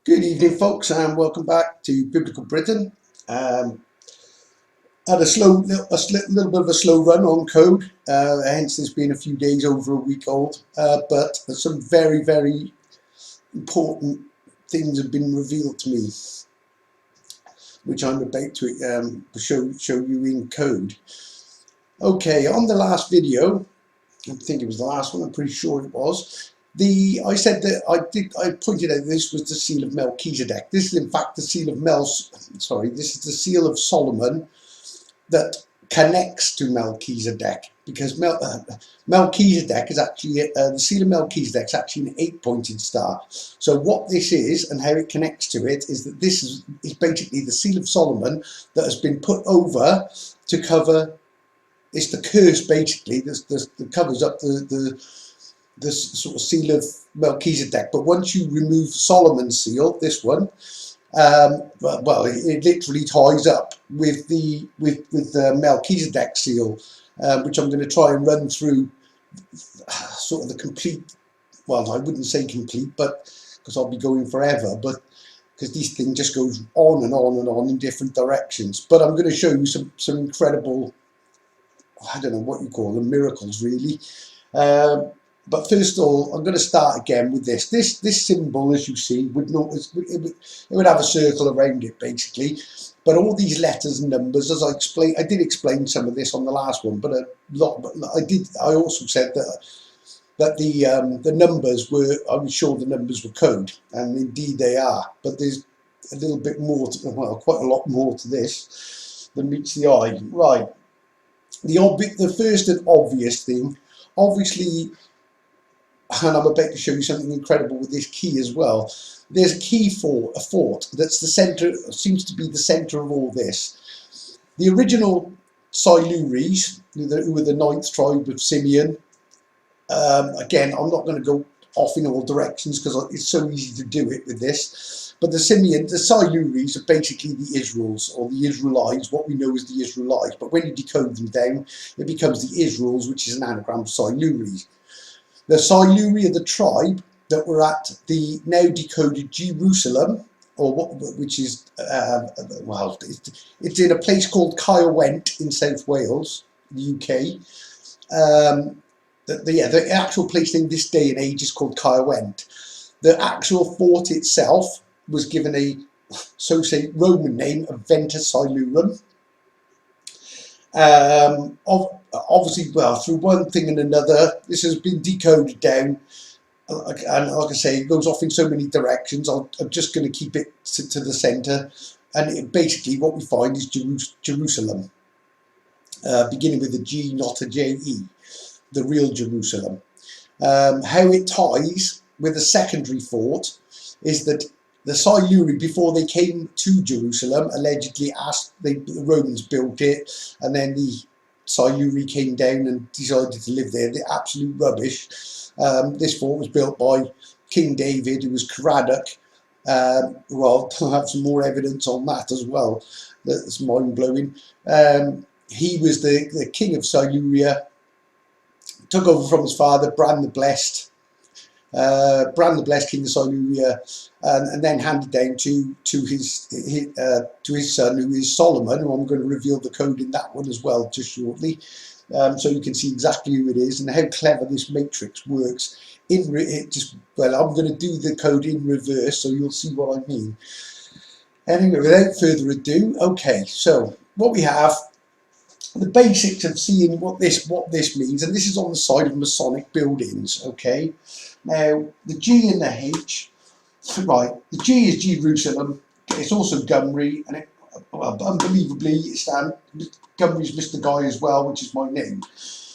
Good evening, folks, and welcome back to Biblical Britain. Had little bit of a slow run on code, hence this being a few days over a week old. But some very, very important things have been revealed to me, which I'm about to show you in code. Okay, on the last video, I think it was the last one. I'm pretty sure it was. I said that I pointed out this was the seal of Melchizedek. This is in fact the seal of this is the seal of Solomon that connects to Melchizedek, because Melchizedek is actually the seal of Melchizedek is actually an 8-pointed star. So what this is and how it connects to it is that this is basically the seal of Solomon that has been put over to cover. It's the curse basically that covers up the sort of seal of Melchizedek. But once you remove Solomon's seal, this one, well, it literally ties up with the Melchizedek seal, which I'm going to try and run through sort of the complete. Well, I wouldn't say complete, but because I'll be going forever, but because this thing just goes on and on and on in different directions. But I'm going to show you some incredible, I don't know what you call them, miracles really. But first of all, I'm going to start again with this. This symbol, as you see, it would have a circle around it basically. But all these letters and numbers, as I did explain some of this on the last one, but I also said that the numbers were, I was sure the numbers were code, and indeed they are. But there's a little bit more, quite a lot more to this than meets the eye. Right. The first and obvious thing, obviously, and I'm about to show you something incredible with this key as well. There's a key for a fort that's the center, seems to be the center of all this. The original Silures, who were the 9th tribe of Simeon. Again, I'm not going to go off in all directions because it's so easy to do it with this. But the Silures are basically the Israels, or the Israelites, what we know as the Israelites. But when you decode them down, it becomes the Israels, which is an anagram of Silures. The Siluri are the tribe that were at the now decoded Jerusalem, which is, well, it's in a place called Caerwent in South Wales, the UK. The actual place in this day and age is called Caerwent. The actual fort itself was given a, so say, Roman name of Venta Silurum. Obviously, well, through one thing and another, this has been decoded down, and like I say, it goes off in so many directions. I'm just going to keep it to the centre, and basically what we find is Jerusalem, beginning with a G, not a J-E, the real Jerusalem. How it ties with a secondary fort is that the Siluri, before they came to Jerusalem, allegedly the Romans built it, and then the Siluri came down and decided to live there. They're absolute rubbish. This fort was built by King David, who was Caradoc. Well, I'll have some more evidence on that as well. That's mind-blowing. He was the king of Siluria, took over from his father, Bran the Blessed. Bran the Blessed, king of Siluria, and then handed down to his son, who is Solomon, who I'm going to reveal the code in that one as well just shortly, so you can see exactly who it is and how clever this matrix works. Well, I'm going to do the code in reverse, so you'll see what I mean. Anyway, without further ado, okay, so what we have, the basics of seeing what this means, and this is on the side of Masonic buildings. Okay, now the G and the H, right? The G is Jerusalem. It's also Gumri, and unbelievably, Gumri's Mr. Guy as well, which is my name.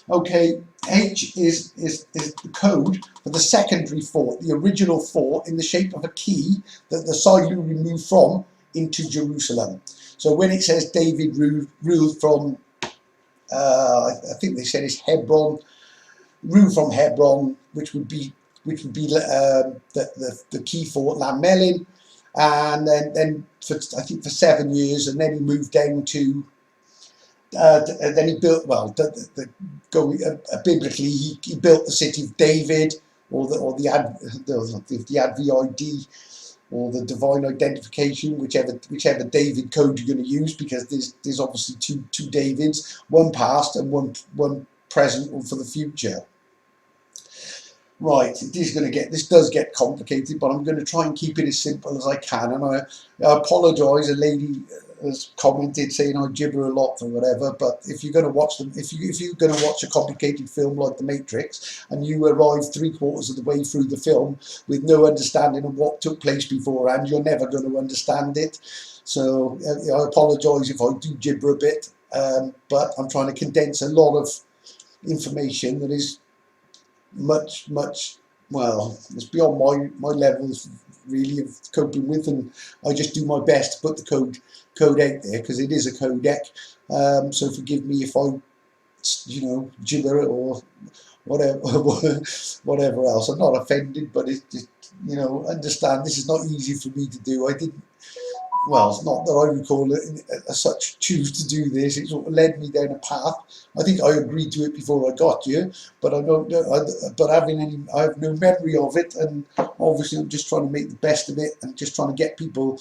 Okay, H is the code for the secondary fort, the original fort in the shape of a key that the Siluri moved from into Jerusalem. So when it says David ruled from, I think they said it's Hebron, ruled from Hebron, which would be the key fort Lamelin, and then I think for 7 years, and then he moved down to. Then he built, well, biblically he built the city of David, or the Advid, or the divine identification, whichever David code you're going to use, because there's obviously two Davids, one past and one present or for the future. Right, this does get complicated, but I'm going to try and keep it as simple as I can. And I apologise. A lady has commented saying I gibber a lot or whatever. But if you're going to watch them, if you're going to watch a complicated film like The Matrix, and you arrive 3/4 of the way through the film with no understanding of what took place beforehand, you're never going to understand it. So I apologise if I do gibber a bit, but I'm trying to condense a lot of information that is much, well, it's beyond my levels really of coping with, and I just do my best to put the code out there, because it is a codec. So forgive me if I, gibber it or whatever whatever else. I'm not offended, but it's just, understand this is not easy for me to do. Well, it's not that I recall it as such choose to do this. It sort of led me down a path. I think I agreed to it before I got here, but I don't know. But I have no memory of it, and obviously I'm just trying to make the best of it, and just trying to get people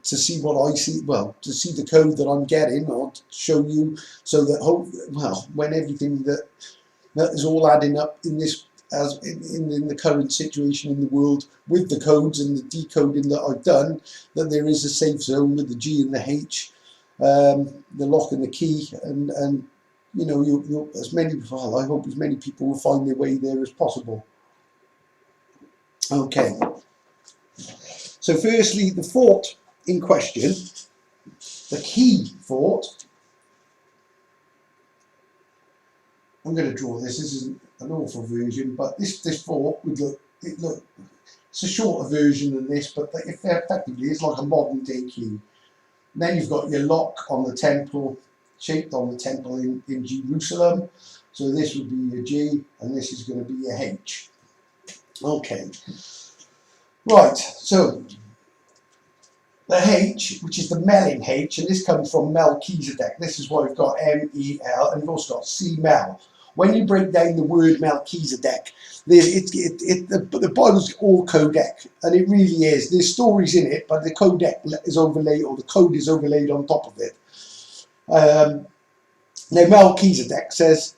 to see what I see. Well, to see the code that I'm getting, or to show you, so that when everything that is all adding up in this, as in the current situation in the world, with the codes and the decoding that I've done, that there is a safe zone with the G and the H, the lock and the key, and as many, well, I hope as many people will find their way there as possible. Okay, so firstly, the fort in question, the key fort. I'm going to draw this. This isn't an awful version, but this fort would look. It's a shorter version than this, but effectively it's like a modern day key. And then you've got your lock on the temple, shaped on the temple in Jerusalem. So this would be your G, and this is going to be your H. Okay. Right. So the H, which is the Melin H, and this comes from Melchizedek. This is why we've got M-E-L, and we've also got C-Mel. When you break down the word Melchizedek, the Bible's all codec, and it really is. There's stories in it, but the codec is overlaid, or the code is overlaid on top of it. Now Melchizedek says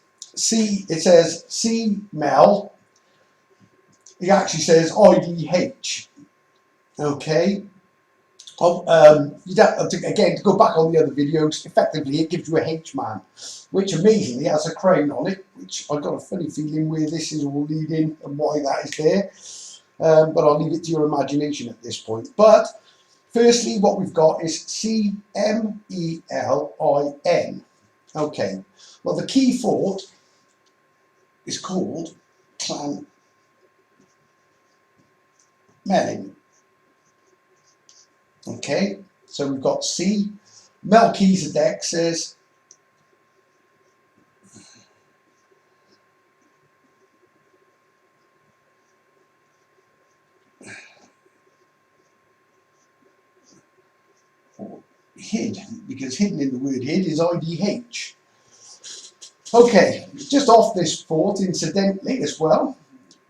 C-Mel. It actually says IDH. Okay. You'd have to, again, to go back on the other videos, effectively it gives you a H-man, which amazingly has a crown on it, which I've got a funny feeling where this is all leading and why that is there, but I'll leave it to your imagination at this point. But firstly, what we've got is C-M-E-L-I-N. Okay, well, the key fort is called Clan Melin. Okay, so we've got C. Melchizedek says hid, because hidden in the word hid is IDH. Okay, just off this fort, incidentally, as well.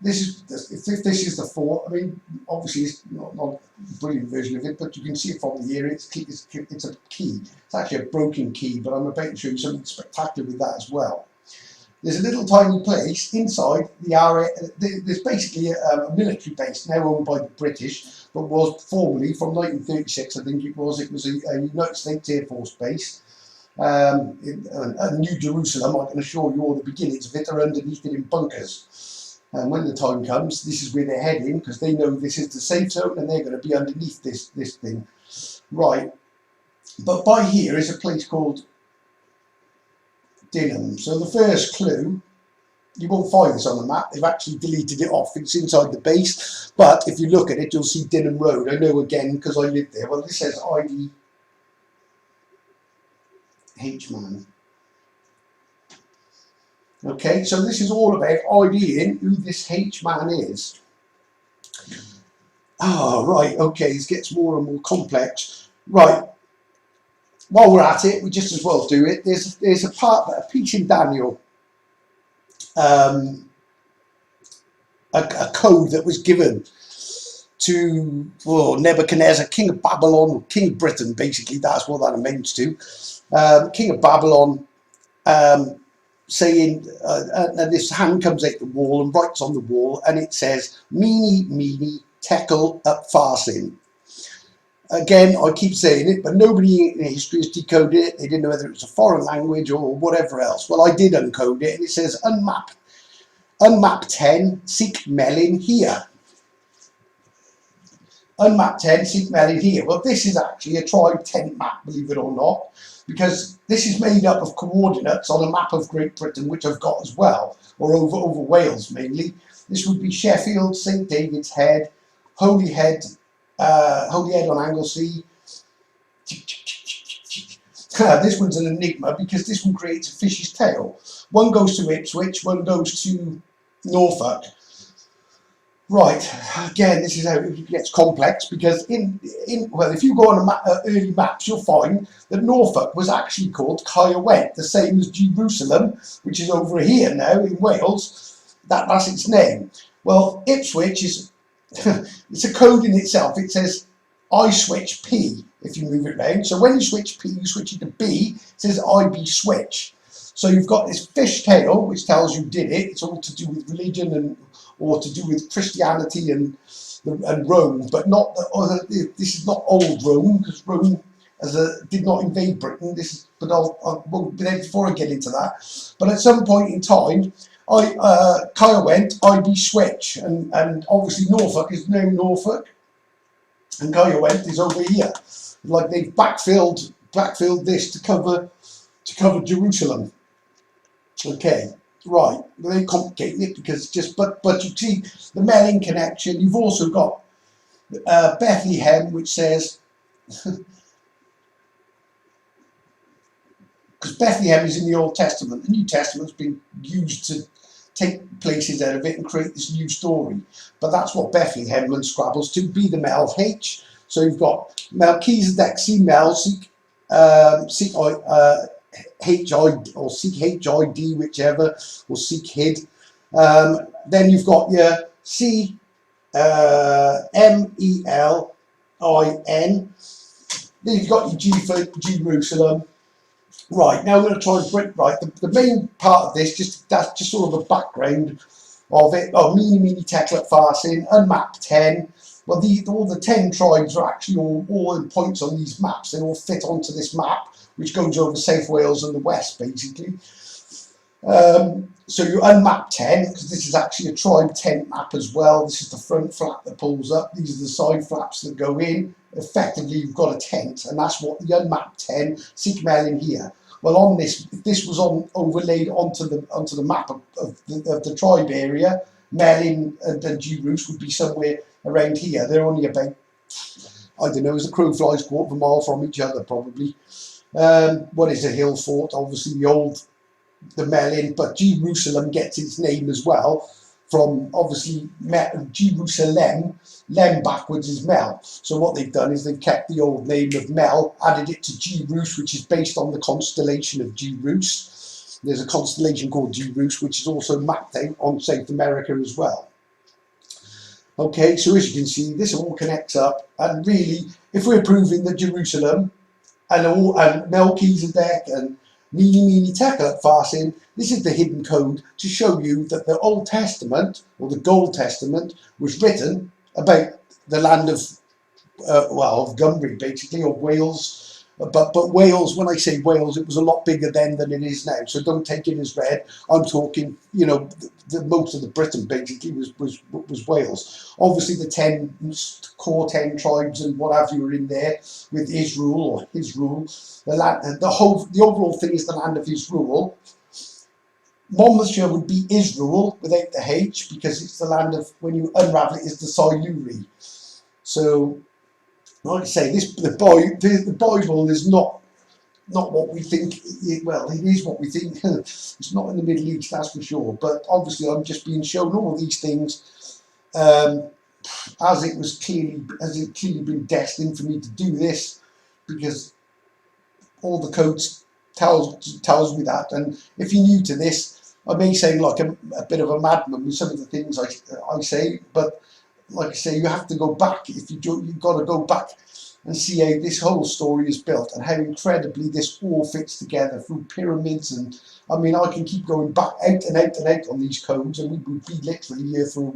If this is the fort, I mean, obviously it's not a brilliant version of it, but you can see it from here. It's a key. It's actually a broken key, but I'm about to show you something spectacular with that as well. There's a little tiny place inside the area. There's basically a military base now owned by the British, but was formerly from 1936, I think it was. It was a United States Air Force base. In New Jerusalem. I can assure you all the beginnings of it are underneath it in bunkers. And when the time comes, this is where they're heading, because they know this is the safe zone and they're going to be underneath this thing. Right. But by here is a place called Dinham. So the first clue, you won't find this on the map. They've actually deleted it off. It's inside the base. But if you look at it, you'll see Dinham Road. I know again because I lived there. Well, this says ID H-man. Okay, so this is all about IDing who this H-man is. Oh, right, okay, this gets more and more complex. Right, while we're at it, we just as well do it. There's a piece in Daniel, a code that was given to Nebuchadnezzar, king of Babylon, king of Britain, basically, that's what that amounts to. King of Babylon, saying, and this hand comes out the wall and writes on the wall, and it says, Mene, Mene, Tekel Upharsin. Again, I keep saying it, but nobody in history has decoded it. They didn't know whether it was a foreign language or whatever else. Well, I did uncode it, and it says, Unmap 10, seek Melin here. Unmap 10, seek Melin here. Well, this is actually a tribe tent map, believe it or not, because this is made up of coordinates on a map of Great Britain, which I've got as well, or over Wales mainly. This would be Sheffield, St David's Head, Holyhead on Anglesey. This one's an enigma because this one creates a fish's tail. One goes to Ipswich, one goes to Norfolk. Right, again, this is how it gets complex because well, if you go on early maps, you'll find that Norfolk was actually called Caerwent, the same as Jerusalem, which is over here now in Wales. That's its name. Well, Ipswich is it's a code in itself. It says I switch P if you move it round. So when you switch P, you switch it to B. It says IB switch. So you've got this fish tail, which tells you did it. It's all to do with religion or to do with Christianity and Rome, but not this is not old Rome, because Rome did not invade Britain. But before I get into that. But at some point in time, Caerwent, IB switch, and obviously Norfolk is now Norfolk, and Caerwent is over here. Like they've backfilled this to cover Jerusalem. Okay. Right, very complicated it because but you see the Melin connection. You've also got Bethlehem, which says because Bethlehem is in the Old Testament. The New Testament's been used to take places out of it and create this new story. But that's what Bethlehem and Scrabbles to be the Mel H. So you've got Melchizedek, see Mel, seek HID or seek HID, whichever, or seek HID. Then you've got your C MELIN. Then you've got your G for Jerusalem. Right, now I'm going to try and break the main part of this, that's just sort of a background of it. Oh, Mene, Tekel Upharsin, Unmap 10. Well, all the 10 tribes are actually all in points on these maps. They all fit onto this map, which goes over South Wales and the West, basically. So you unmap 10, because this is actually a tribe tent map as well. This is the front flap that pulls up. These are the side flaps that go in. Effectively, you've got a tent, and that's what the unmap 10, seek Melin here. Well, on this, if this was overlaid onto the map of the tribe area, Melin and Jerusalem would be somewhere around here. They're only about, I don't know, as the crow flies, quarter of a mile from each other, probably. What is a hill fort? Obviously the Melin, but Jerusalem gets its name as well from obviously Jerusalem. Lem backwards is Mel. So what they've done is they've kept the old name of Mel, added it to Jerus, which is based on the constellation of Jerus. There's a constellation called Jerus, which is also mapped out on South America as well. Okay, so as you can see, this all connects up, and really, if we're proving that Jerusalem and Melchizedek and Mene, Tekel Upharsin, this is the hidden code to show you that the Old Testament, or the Gold Testament, was written about the land of Gymru, basically, or Wales. But Wales, when I say Wales, it was a lot bigger then than it is now. So don't take it as read. I'm talking, you know, most of the Britain basically was Wales. Obviously, the core 10 tribes and what have you are in there with his rule or his rule. The overall thing is the land of his rule. Monmouthshire would be Israel without the H, because it's the land of, when you unravel it, is the Siluri. So, like I say, the Bible is not what we think. Well, it is what we think. It's not in the Middle East, that's for sure. But obviously, I'm just being shown all these things as it clearly been destined for me to do this, because all the codes tells me that. And if you're new to this, I may sound like a bit of a madman with some of the things I say, but like I say, you have to go back. If you do, you've got to go back and see how this whole story is built and how incredibly this all fits together through pyramids. And I mean, I can keep going back out and out and out on these codes, and we would be literally here for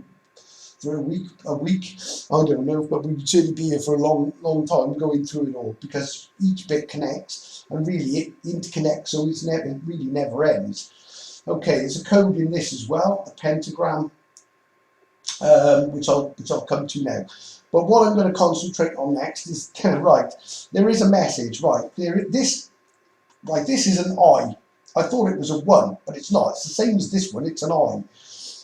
a week. I don't know, but we would certainly be here for a long time going through it all, because each bit connects and really it interconnects, so it really never ends. Okay, there's a code in this as well, a pentagram, which I'll come to now. But what I'm going to concentrate on next is right. There is a message, right? This is an I. I thought it was a 1, but it's not. It's the same as this one. It's an I.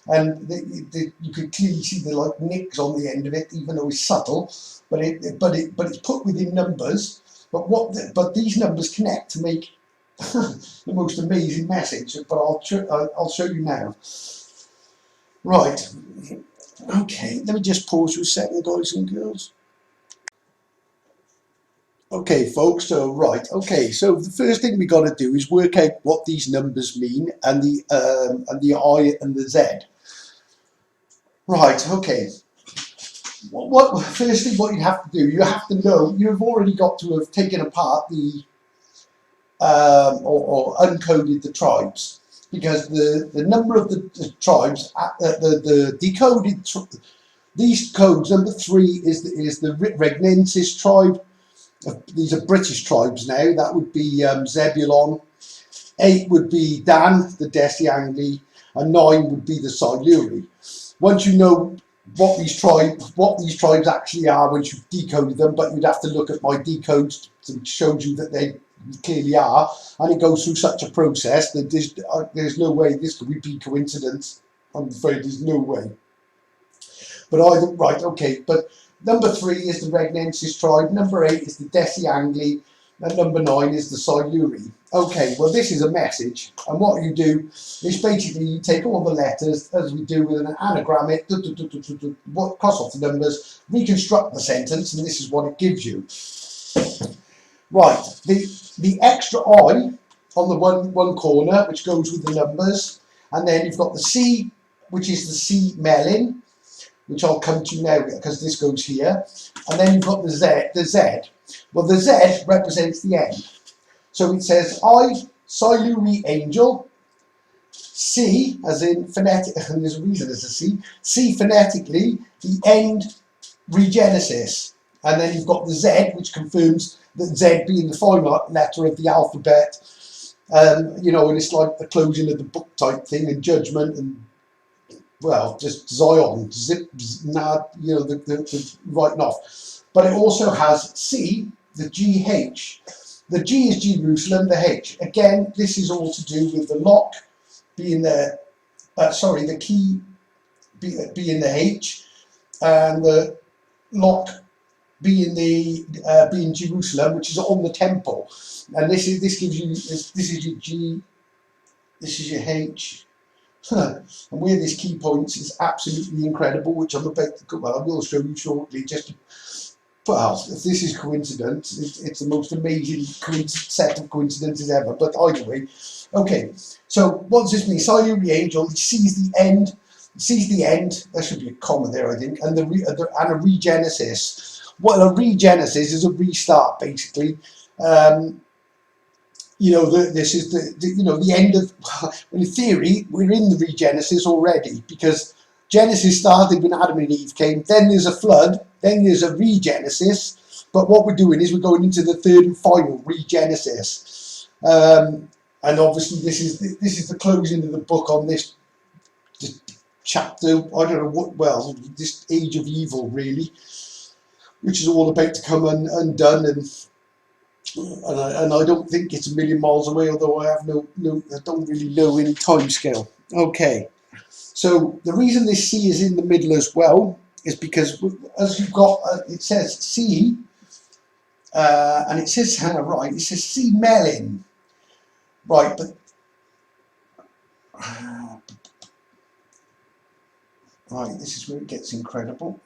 And you can clearly see the like nicks on the end of it, even though it's subtle. But it's put within numbers. But these numbers connect to make the most amazing message. But I'll show you now. Right. Okay. Let me just pause for a second, guys and girls. Okay, folks. So right. Okay. So the first thing we got to do is work out what these numbers mean, and the I and the Z. Right, okay. Firstly, what you have to do, you have to know, you've already got to have taken apart the, or uncoded the tribes, because the number of the tribes, the decoded, these codes, number 3 is the Regnensis tribe. These are British tribes now. That would be Zebulon. 8 would be Dan, the Desi Angli, and 9 would be the Siluri. Once you know what these tribes actually are, once you've decoded them, but you'd have to look at my decodes to show you that they clearly are, and it goes through such a process that there's no way this could be coincidence. I'm afraid there's no way. But right, okay. But number 3 is the Regnensis tribe. Number 8 is the Desi Angli. And number 9 is the Siluri. Okay, well this is a message, and what you do is basically you take all the letters, as we do with an anagram, cross off the numbers, reconstruct the sentence, and this is what it gives you. Right, the extra I on the one corner, which goes with the numbers, and then you've got the C, which is the C Melin, which I'll come to now because this goes here, and then you've got the Z. Well, the Z represents the end. So it says, I, Siluri Angel, C, as in phonetic, and there's a reason there's a C phonetically, the end Regenesis. And then you've got the Z, which confirms that Z being the final letter of the alphabet. You know, and it's like the closing of the book type thing, and judgment, and well, just Zion, you know, the writing off. But it also has C, the GH. The G is Jerusalem, the H. Again, this is all to do with the lock being the, the key being the H, and the lock being being Jerusalem, which is on the temple. And this gives you this is your G, this is your H. And where this key points is absolutely incredible, which I'm about to I will show you shortly. Well, if this is coincidence, it's the most amazing set of coincidences ever. But either way, okay. So what does this mean? Siluri Angel sees the end. There should be a comma there, I think. And a regenesis. Well, a regenesis is a restart, basically. You know, this is the end of. In theory, we're in the regenesis already, because Genesis started when Adam and Eve came. Then there's a flood. Then there's a regenesis. But what we're doing is we're going into the third and final regenesis. And obviously, this is the closing of the book on this chapter. I don't know what. Well, this age of evil, really, which is all about to come undone, and I don't think it's a million miles away. Although I have I don't really know any time scale. Okay. So the reason this C is in the middle as well is because as you've got, it says C, and it says, right, it says C Melin. Right, but, right, this is where it gets incredible.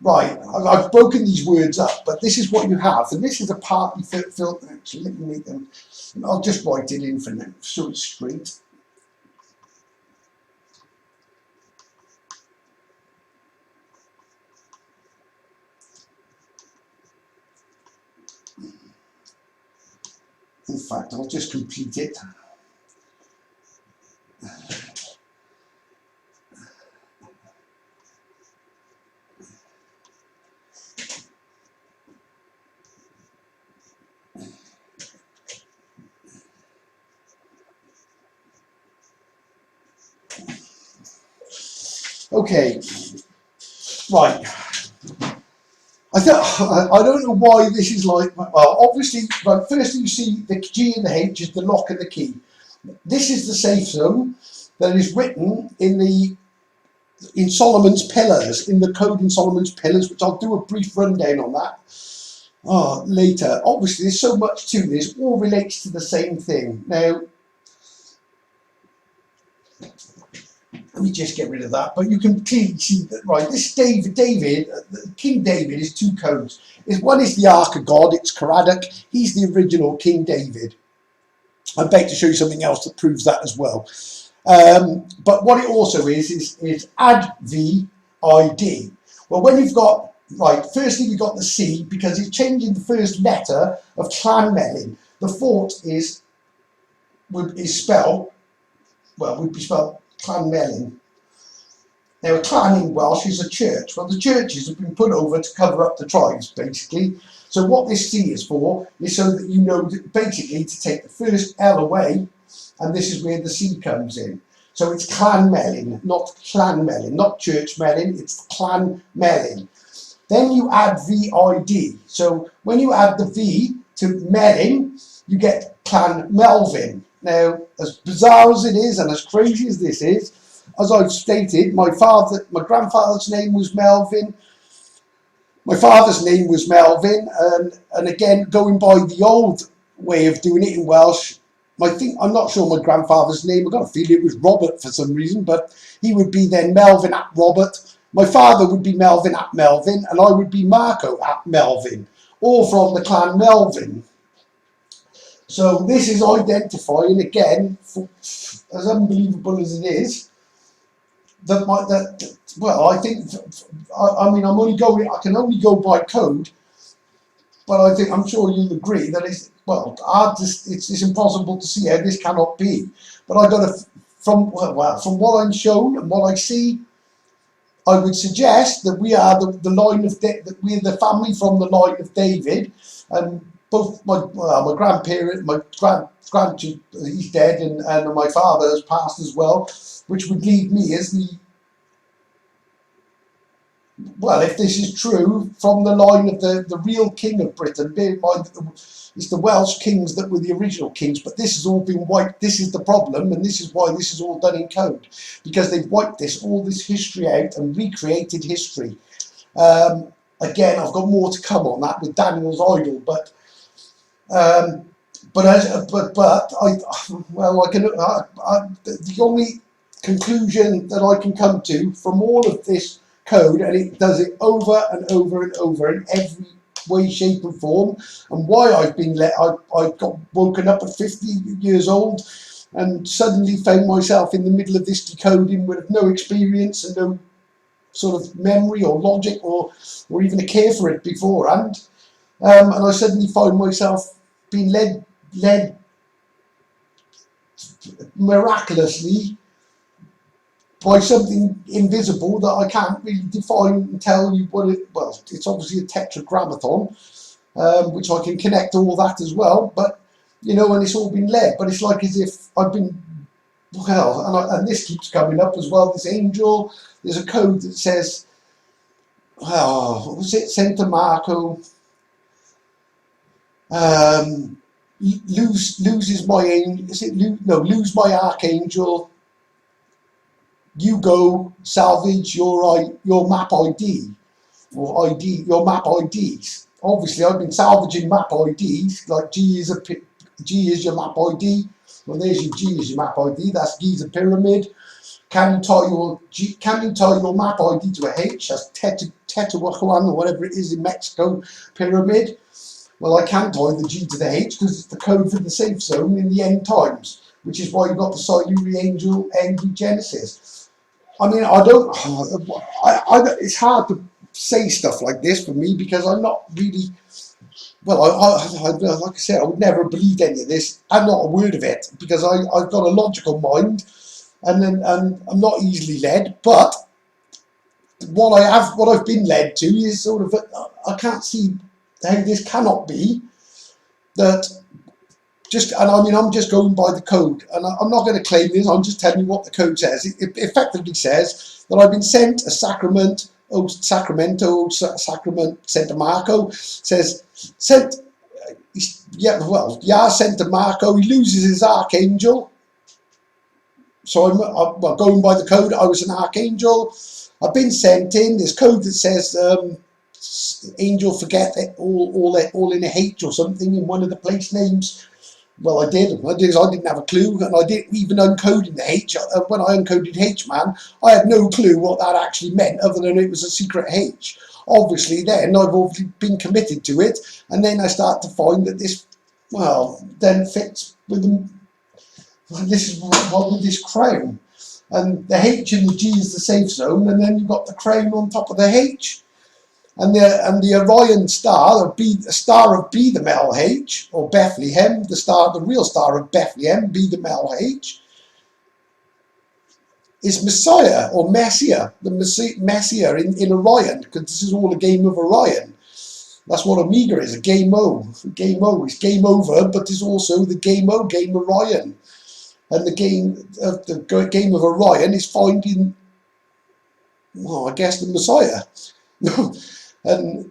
Right, I've broken these words up, but this is what you have, and this is a partly filled, actually, let me make them, I'll just write it in for now, so it's straight. In fact, I'll just complete it. Okay, right. I don't know why this is like, well, obviously, right, first you see the G and the H is the lock and the key. This is the safe zone that is written in Solomon's Pillars, in the code in Solomon's Pillars, which I'll do a brief rundown on that later. Obviously, there's so much to this, all relates to the same thing. Now, let me just get rid of that. But you can clearly see that, right, this King David is two codes. One is the Ark of God, it's Caradoc. He's the original King David. I'm about to show you something else that proves that as well. But what it also is add VID. Well, when you've got, right, firstly we've got the C because it's changing the first letter of Clanmelin. The fort would be spelled Clanmelin. Now, a clan in Welsh is a church. Well, the churches have been put over to cover up the tribes, basically. So what this C is for is so that you know that basically to take the first L away, and this is where the C comes in. So it's Clanmelin, not Clanmelin, not Church Melin, it's Clanmelin. Then you add VID. So when you add the V to Melin, you get Clan Melvin. Now, as bizarre as it is and as crazy as this is, as I've stated, my grandfather's name was Melvin. My father's name was Melvin, and again, going by the old way of doing it in Welsh, I'm not sure my grandfather's name, I've got a feeling it was Robert for some reason, but he would be then Melvin ap Robert. My father would be Melvin ap Melvin, and I would be Marco ap Melvin, all from the clan Melvin. So this is identifying, again, as unbelievable as it is, well, I think, I mean, I can only go by code, but I'm sure you'll agree that it's impossible to see how this cannot be. But I got from what I'm shown and what I see, I would suggest that we are the line of that we're the family from the line of David, and both my grandparent, my grandchild, he's dead, and my father has passed as well, which would leave me as if this is true, from the line of the real king of Britain. Bear in mind that it's the Welsh kings that were the original kings, but this has all been wiped. This is the problem, and this is why this is all done in code, because they've wiped all this history out and recreated history. Again, I've got more to come on that with Daniel's Idol, but the only conclusion that I can come to from all of this code, and it does it over and over and over in every way, shape and form, and why I got woken up at 50 years old and suddenly found myself in the middle of this decoding with no experience and no sort of memory or logic or even a care for it beforehand. And I suddenly find myself being led miraculously by something invisible that I can't really define and tell you what it. Well, it's obviously a tetragrammaton, which I can connect all that as well. But and it's all been led. But it's like as if I've been. Well, and this keeps coming up as well. This angel. There's a code that says. What was it? Santa Marco. Loses my angel. Is it lose my archangel. You go salvage your map ID or your map IDs. Obviously, I've been salvaging map IDs. Like G is your map ID. Well, there's your G is your map ID. That's Giza Pyramid. Can you tie your map ID to a H? That's Teotihuacan or whatever it is in Mexico pyramid. Well, I can't tie the G to the H because it's the code for the safe zone in the end times, which is why you've got the Siluri Angel Angry Genesis. I mean, it's hard to say stuff like this for me because I'm not really well, like I said, I would never have believed any of this, and not a word of it, because I've got a logical mind, and I'm not easily led. But what I've been led to is sort of, I can't see how this cannot be that. And I mean, I'm just going by the code, and I'm not going to claim this. I'm just telling you what the code says. It effectively says that I've been sent a sacrament. Sacramento, Santa Marco says sent. Yeah, well, Santa Marco. He loses his archangel. So I'm going by the code. I was an archangel. I've been sent in. There's code that says angel forget it all in a H or something in one of the place names. Well, I did. I didn't have a clue, and I didn't even uncoding the H. When I uncoded H-man, I had no clue what that actually meant, other than it was a secret H. Obviously, then I've obviously been committed to it, and then I start to find that this, well, then fits with the. This is what with this crown, and the H and the G is the safe zone, and then you've got the crown on top of the H. And the Orion star, the star of B the Mel H, or Bethlehem, the real star of Bethlehem, B the Mel H, is Messiah or Messiah, the Messiah in Orion, because this is all a game of Orion. That's what Omega is, a game O. Game O is game over, but it's also the game O, game Orion. And the game of Orion is finding, well, I guess the Messiah. And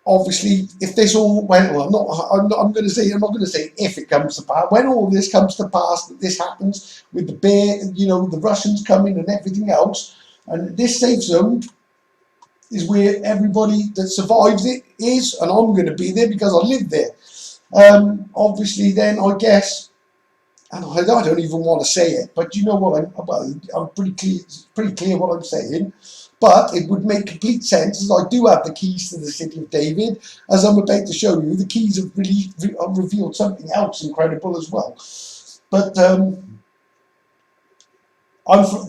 obviously, if this all went, well, I'm not going to say if it comes to pass. When all this comes to pass, that this happens with the bear, the Russians coming and everything else, and this safe zone is where everybody that survives it is, and I'm going to be there because I live there. Obviously, then I guess, and I don't even want to say it, but you know what? I'm pretty clear what I'm saying. But it would make complete sense, as I do have the keys to the city of David. As I'm about to show you, the keys have revealed something else incredible as well. But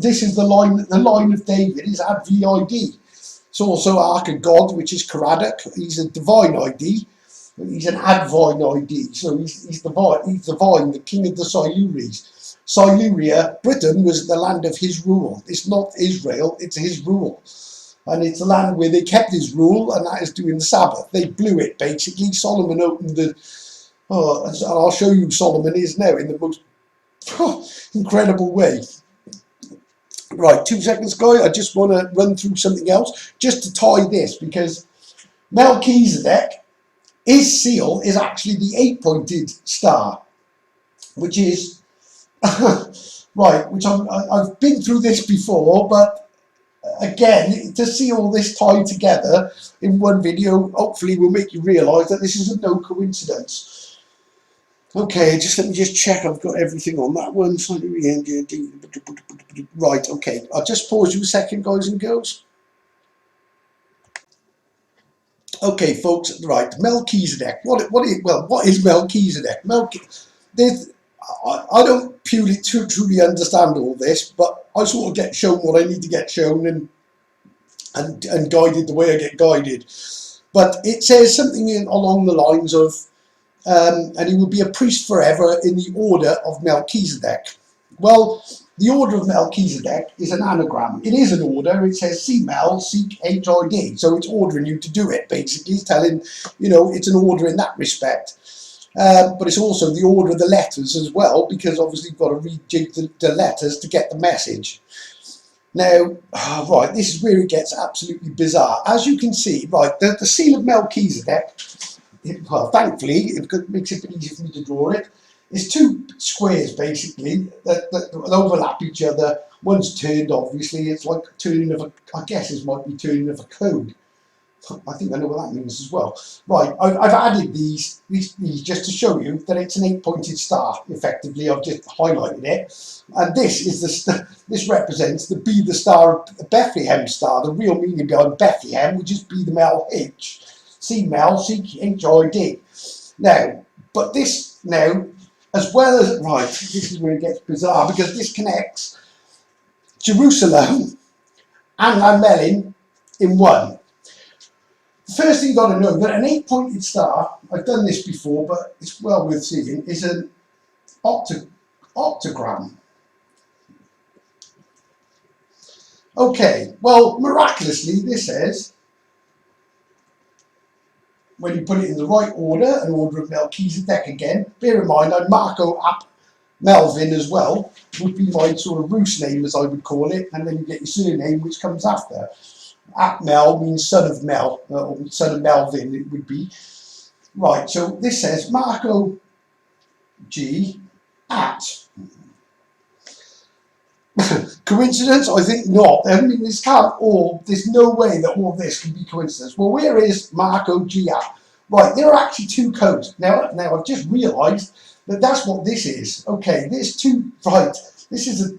this is the line. The line of David is Advid. It's also Ark of God, which is Karadak. He's a divine ID. He's an Advine ID. So he's divine. He's divine, the king of the Siluries. Siluria, Britain, was the land of his rule. It's not Israel, it's his rule. And it's the land where they kept his rule, and that is doing the Sabbath. They blew it, basically. Solomon opened and I'll show you Solomon is now in the most incredible way. Right, 2 seconds, guy. I just want to run through something else, just to tie this, because Melchizedek, his seal is actually the 8-pointed star, which is right, which I've been through this before, but again, to see all this tied together in one video, hopefully will make you realise that this is no coincidence. Okay, let me just check I've got everything on that one. Right, okay, I'll just pause you a second, guys and girls. Okay, folks, right, Melchizedek. What is Melchizedek? I don't truly understand all this, but I sort of get shown what I need to get shown and guided the way I get guided. But it says something along the lines of, and he will be a priest forever in the order of Melchizedek. Well, the order of Melchizedek is an anagram. It is an order. It says C-Mel, seek H-I-D. So it's ordering you to do it, basically. It's telling, it's an order in that respect. But it's also the order of the letters as well, because obviously you've got to rejig the letters to get the message. Now, right, this is where it gets absolutely bizarre. As you can see, right, the seal of Melchizedek, well, thankfully, it makes it easy for me to draw it. It's 2 squares, basically, that overlap each other. One's turned, obviously. It's like turning of I guess this might be turning of a code. I think I know what that means as well. Right, I've added these just to show you that it's an 8-pointed star. Effectively, I've just highlighted it, and this represents the B the star of Bethlehem star. The real meaning behind Bethlehem, which is B the Mel H, C Mel C H I D. Now, but this now, as well as right, this is where it gets bizarre, because this connects Jerusalem and Lamelin in one. First thing you've got to know that an 8-pointed star, I've done this before, but it's well worth seeing, is an octagram. Okay, well, miraculously, this says, when you put it in the right order, an order of Melchizedek again, bear in mind, I'm Marco Ap Melvin as well, would be my sort of roost name, as I would call it, and then you get your surname, which comes after. Ap Mel means son of Mel, or son of Melvin, it would be. Right, so this says Marco G at. Coincidence? I think not. I mean, this can't all, there's no way that all this can be coincidence. Well, where is Marco G at? Right, there are actually two codes. Now I've just realised that that's what this is. Okay, there's two, right, this is a,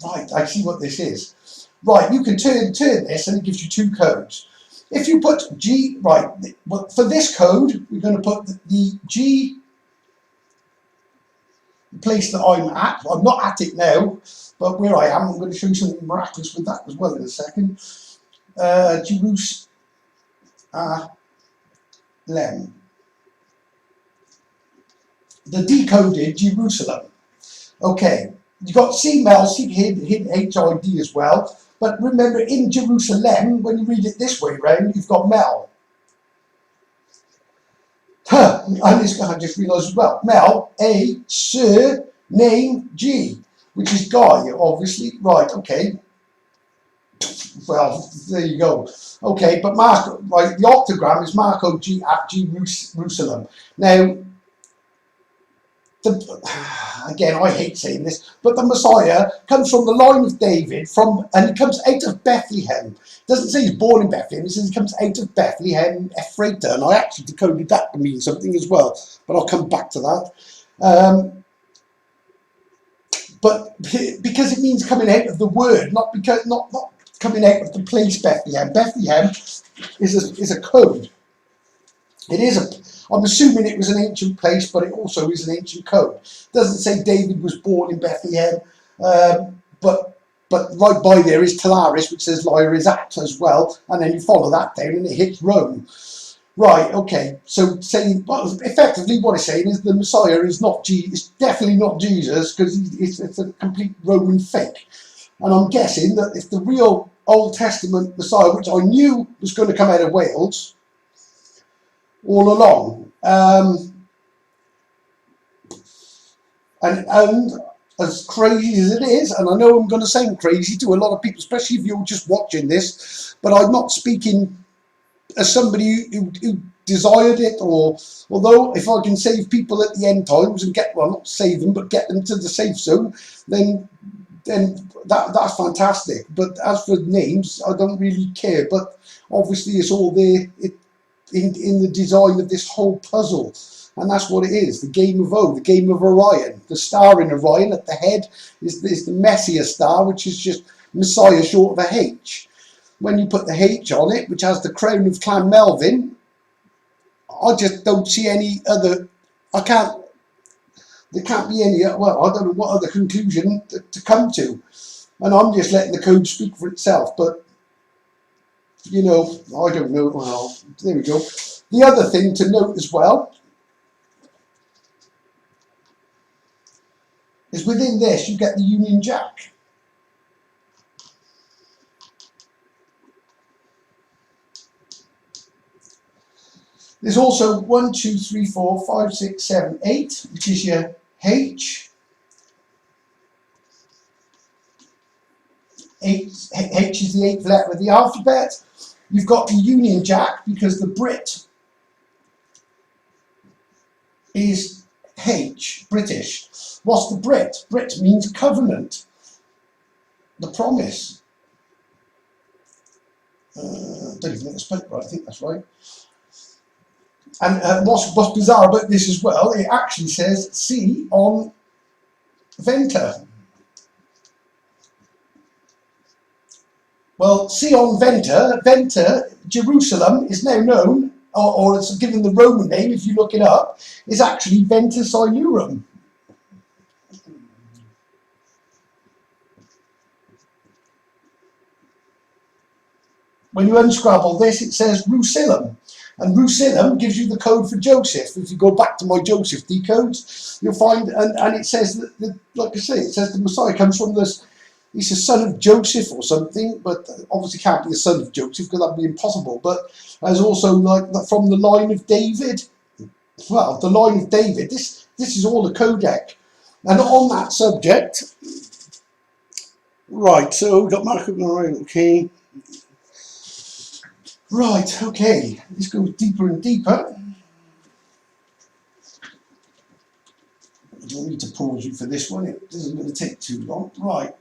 right, I see what this is. Right, you can turn this and it gives you two codes. If you put G, right, well, for this code, we're going to put the G, the place that I'm at. I'm not at it now, but where I am, I'm going to show you something miraculous with that as well in a second. Jerusalem. The decoded Jerusalem. Okay, you've got C-Mel, C-HID as well. But remember, in Jerusalem, when you read it this way round, you've got Mel. Huh, and this guy I just realised as well. Mel, A, Sir, name, G, which is Guy, obviously. Right, okay. Well, there you go. Okay, but Marco, right, the octagram is Marco G at Jerusalem. Now, again, I hate saying this, but the Messiah comes from the line of David, and he comes out of Bethlehem. It doesn't say he's born in Bethlehem, it says he comes out of Bethlehem, Ephrata, and I actually decoded that to mean something as well, but I'll come back to that. But because it means coming out of the word, not coming out of the place Bethlehem. Bethlehem is a code. It is I'm assuming it was an ancient place, but it also is an ancient code. It doesn't say David was born in Bethlehem, but right by there is Talaris, which says Lyra is at as well, and then you follow that down and it hits Rome. Right, okay, so saying, well, effectively what it's saying is the Messiah is not it's definitely not Jesus, because it's a complete Roman fake. And I'm guessing that if the real Old Testament Messiah, which I knew was going to come out of Wales all along, and as crazy as it is, and I know I'm going to sound crazy to a lot of people, especially if you're just watching this, but I'm not speaking as somebody who desired it, or although if I can save people at the end times and not save them, but get them to the safe zone, then that's fantastic. But as for names, I don't really care. But obviously it's all there in the design of this whole puzzle. And that's what it is, the game of O, the game of Orion. The star in Orion at the head is the Messiah star, which is just Messiah short of a H. When you put the H on it, which has the crown of Clan Melvin, I just don't see any other, there can't be any, well, I don't know what other conclusion to come to. And I'm just letting the code speak for itself, but, you know, I don't know. Well, there we go. The other thing to note as well is within this, you get the Union Jack. There's also 1, 2, 3, 4, 5, 6, 7, 8, which is your H. H is the 8th letter of the alphabet. You've got the Union Jack because the Brit is H, British. What's the Brit? Brit means covenant, the promise. Don't even think I spelled it right, I think that's right. And what's bizarre about this as well, it actually says C on Venta. Well, C on Venta, Jerusalem is now known, or it's given the Roman name, if you look it up, is actually Venta Silurum. When you unscrabble this, it says Rusilum. And Rusilum gives you the code for Joseph. If you go back to my Joseph decodes, you'll find, and it says that, like I say, it says the Messiah comes from this, he's a son of Joseph or something, but obviously can't be a son of Joseph because that'd be impossible. But as also like from the line of David. Well, the line of David, this is all a codec. And on that subject, right, so we've got Mark, okay. Right, okay, this goes deeper and deeper. I don't need to pause you for this one, it isn't going to take too long. Right.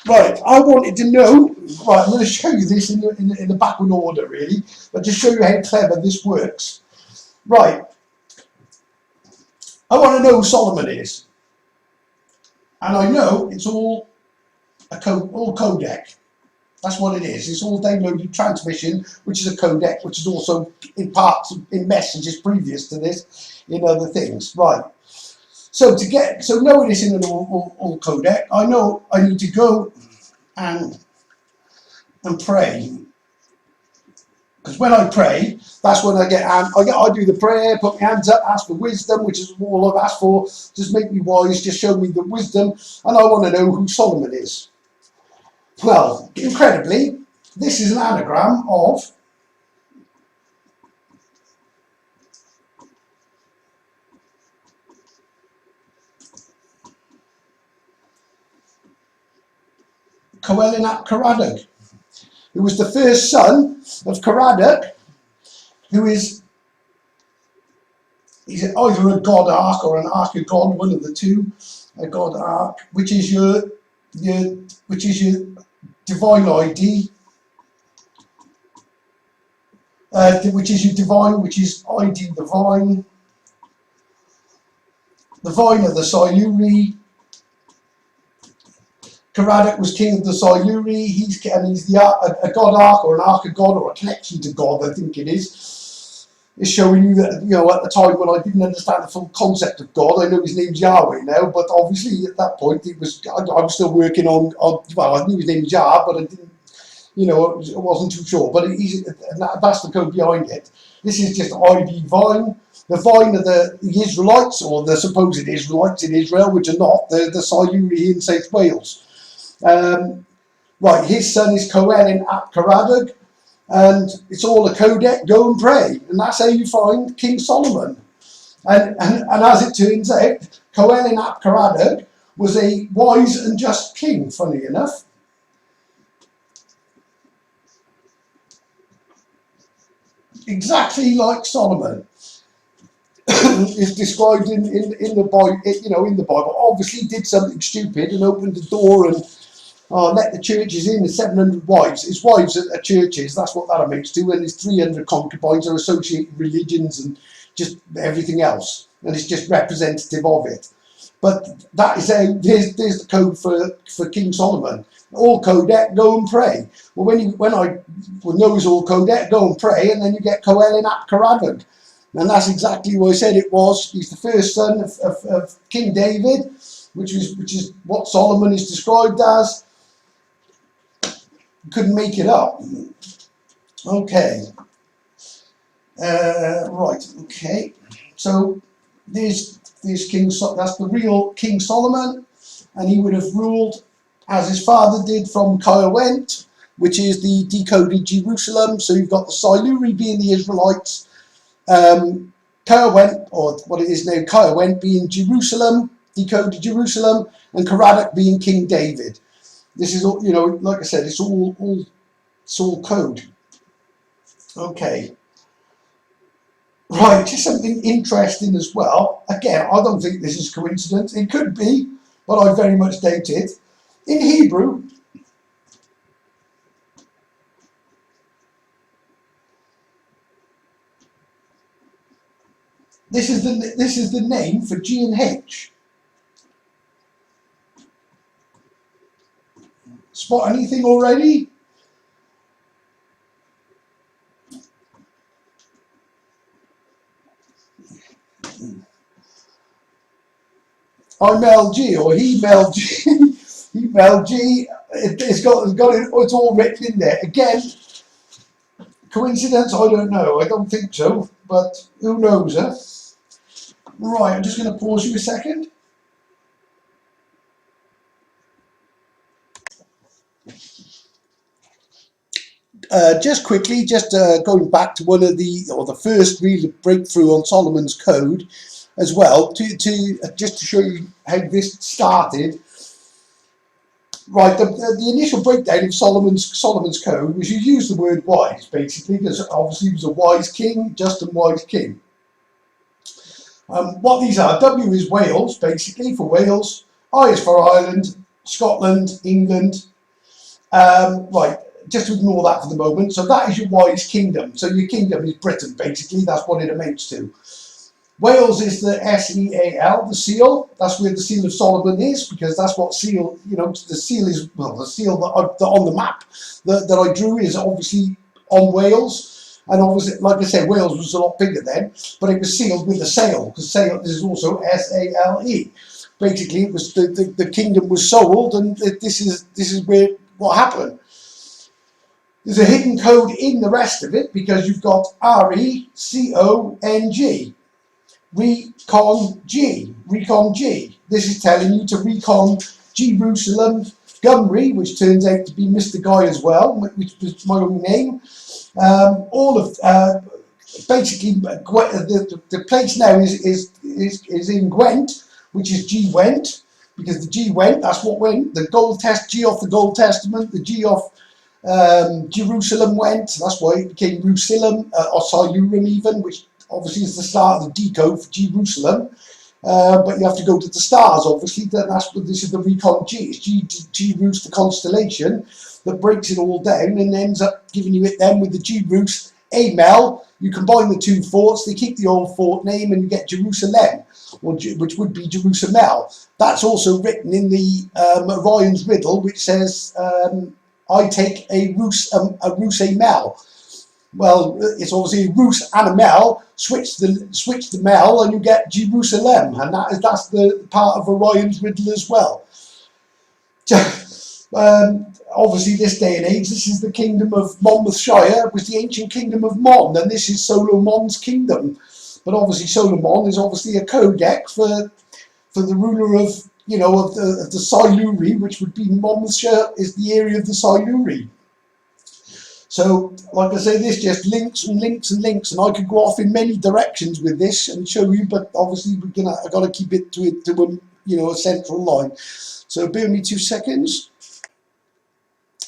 Right, I wanted to know, right, I'm going to show you this in the backward order really, but just show you how clever this works. Right, I want to know who Solomon is. And I know it's all all codec. That's what it is. It's all downloaded transmission, which is a codec, which is also in parts in messages previous to this, in other things. Right. So knowing this in an all codec, I know I need to go and pray. Because when I pray, that's when I do the prayer, put my hands up, ask for wisdom, which is all I've asked for. Just make me wise, just show me the wisdom, and I want to know who Solomon is. Well, incredibly, this is an anagram of Coelin ap Caradog, who was the first son of Caradog, who is he's either a god ark or an ark of God, one of the two, a god ark, which is your divine ID, which is your divine, which is ID divine, the vine of the Siluri. Caradog was king of the Siluri. He's a god ark or an ark of God or a connection to God, I think it is. It's showing you that, you know, at the time when I didn't understand the full concept of God, I know his name's Yahweh now, but obviously at that point I was still working on, well, I knew his name was Yah, but I didn't, you know, I wasn't too sure. But that's the code behind it. This is just ID vine. The vine of the Israelites, or the supposed Israelites in Israel, which are not, the Siluri in South Wales. Right, his son is Coelin ap Caradog, and it's all a codec, go and pray. And that's how you find King Solomon. And as it turns out, Coelin ap Caradog was a wise and just king, funny enough. Exactly like Solomon is described in the Bible, you know, in the Bible. Obviously did something stupid and opened the door and let the churches in, the 700 wives. His wives are churches, that's what that amounts to, and his 300 concubines are associated religions and just everything else. And it's just representative of it. But that is how, there's the code for King Solomon. All codec, go and pray. Well, when I know it's all codec, go and pray, and then you get Coelin ap Caradog. And that's exactly what I said it was. He's the first son of King David, which is what Solomon is described as. Couldn't make it up. Okay. Right. Okay. So there's King. That's the real King Solomon, and he would have ruled as his father did from Caerwent, which is the decoded Jerusalem. So you've got the Siluri being the Israelites, Caerwent, or what it is now, Caerwent being Jerusalem, decoded Jerusalem, and Caradog being King David. This is all, you know, like I said, it's all code. Okay. Right, just something interesting as well. Again, I don't think this is coincidence. It could be, but I very much doubt it. In Hebrew, this is the name for G and H. Spot anything already? I'm LG, or he LG. He Well, G, it's all written in there. Again, coincidence? I don't know. I don't think so, but who knows, huh? Right, I'm just going to pause you a second. Just quickly, going back to one of the first real breakthrough on Solomon's Code as well, just to show you how this started. Right, the initial breakdown of Solomon's Code was you use the word wise, basically, because obviously he was a wise king, just and wise king. What these are, W is Wales, basically, for Wales, I is for Ireland, Scotland, England. Right, just to ignore that for the moment. So that is your wise kingdom. So your kingdom is Britain, basically. That's what it amounts to. Wales is the SEAL, the seal. That's where the seal of Solomon is, because that's what seal, the seal is, well, the seal that on the map that I drew is obviously on Wales. And obviously, like I said, Wales was a lot bigger then, but it was sealed with a sail, because sail is also SALE. Basically, it was the kingdom was sold, and this is where what happened. There's a hidden code in the rest of it, because you've got RECONG, Recon G. This is telling you to recon Jerusalem, Gumri, which turns out to be Mr. Guy as well, which was my own name. Basically, the place now is in Gwent, which is G Went, because the G Went, that's what went. The G off the Gold Testament, the G off Jerusalem went. That's why it became Jerusalem, or Silurim even, which obviously is the start of the decode for Jerusalem. But you have to go to the stars, obviously. This is the Recon G. It's G-Rus, the constellation, that breaks it all down and ends up giving you it then with the G-Rus Amel. You combine the two forts, they keep the old fort name, and you get Jerusalem, which would be Jerusalem. That's also written in the Orion's riddle, which says, I take a Rus Amel. Well, it's obviously Rus and a Mel, switch the Mel, and you get Jerusalem, and that's the part of Orion's riddle as well. Obviously, this day and age, this is the kingdom of Monmouthshire. It was the ancient kingdom of Mon, and this is Solomon's kingdom. But obviously, Solomon is obviously a codec for the ruler of the Siluri, which would be Monmouthshire, is the area of the Siluri. So, like I say, this just links and links and links, and I could go off in many directions with this and show you, but obviously I've got to keep it to a central line. So bear with me 2 seconds.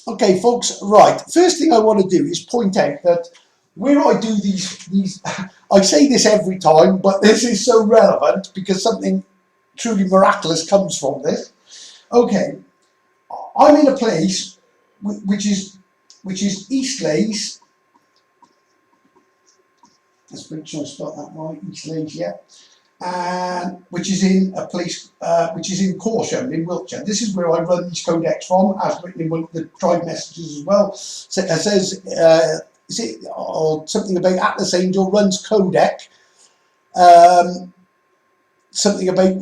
Okay, folks, right. First thing I want to do is point out that where I do these, I say this every time, but this is so relevant because something truly miraculous comes from this. Okay, I'm in a place which is Eastleigh. Let's make sure I spell that right. Eastleigh, yeah. And which is in a place which is in Corsham in Wiltshire. This is where I run these codecs from, as written in one of the tribe messages as well. So it says something about Atlas Angel runs codec, something about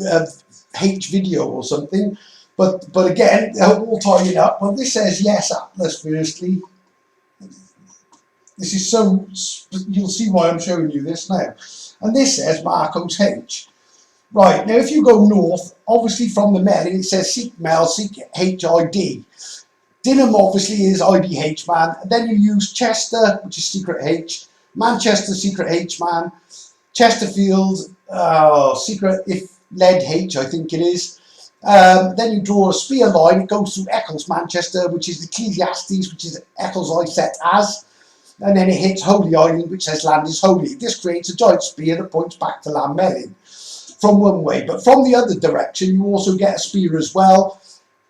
H video or something. But again, they'll all tie it up. Well, this says yes, Atlas. Firstly, this is so you'll see why I'm showing you this now. And this says Marcos H. Right, now if you go north, obviously from the Mel, it says seek Mel, seek HID. Dinham obviously is IDH man. And then you use Chester, which is secret H. Manchester, secret H man. Chesterfield, secret if lead H, I think it is. Then you draw a spear line. It goes through Eccles, Manchester, which is Ecclesiastes, which is Eccles I set as. And then it hits Holy Island, which says land is holy. This creates a giant spear that points back to Llanmelin from one way. But from the other direction, you also get a spear as well.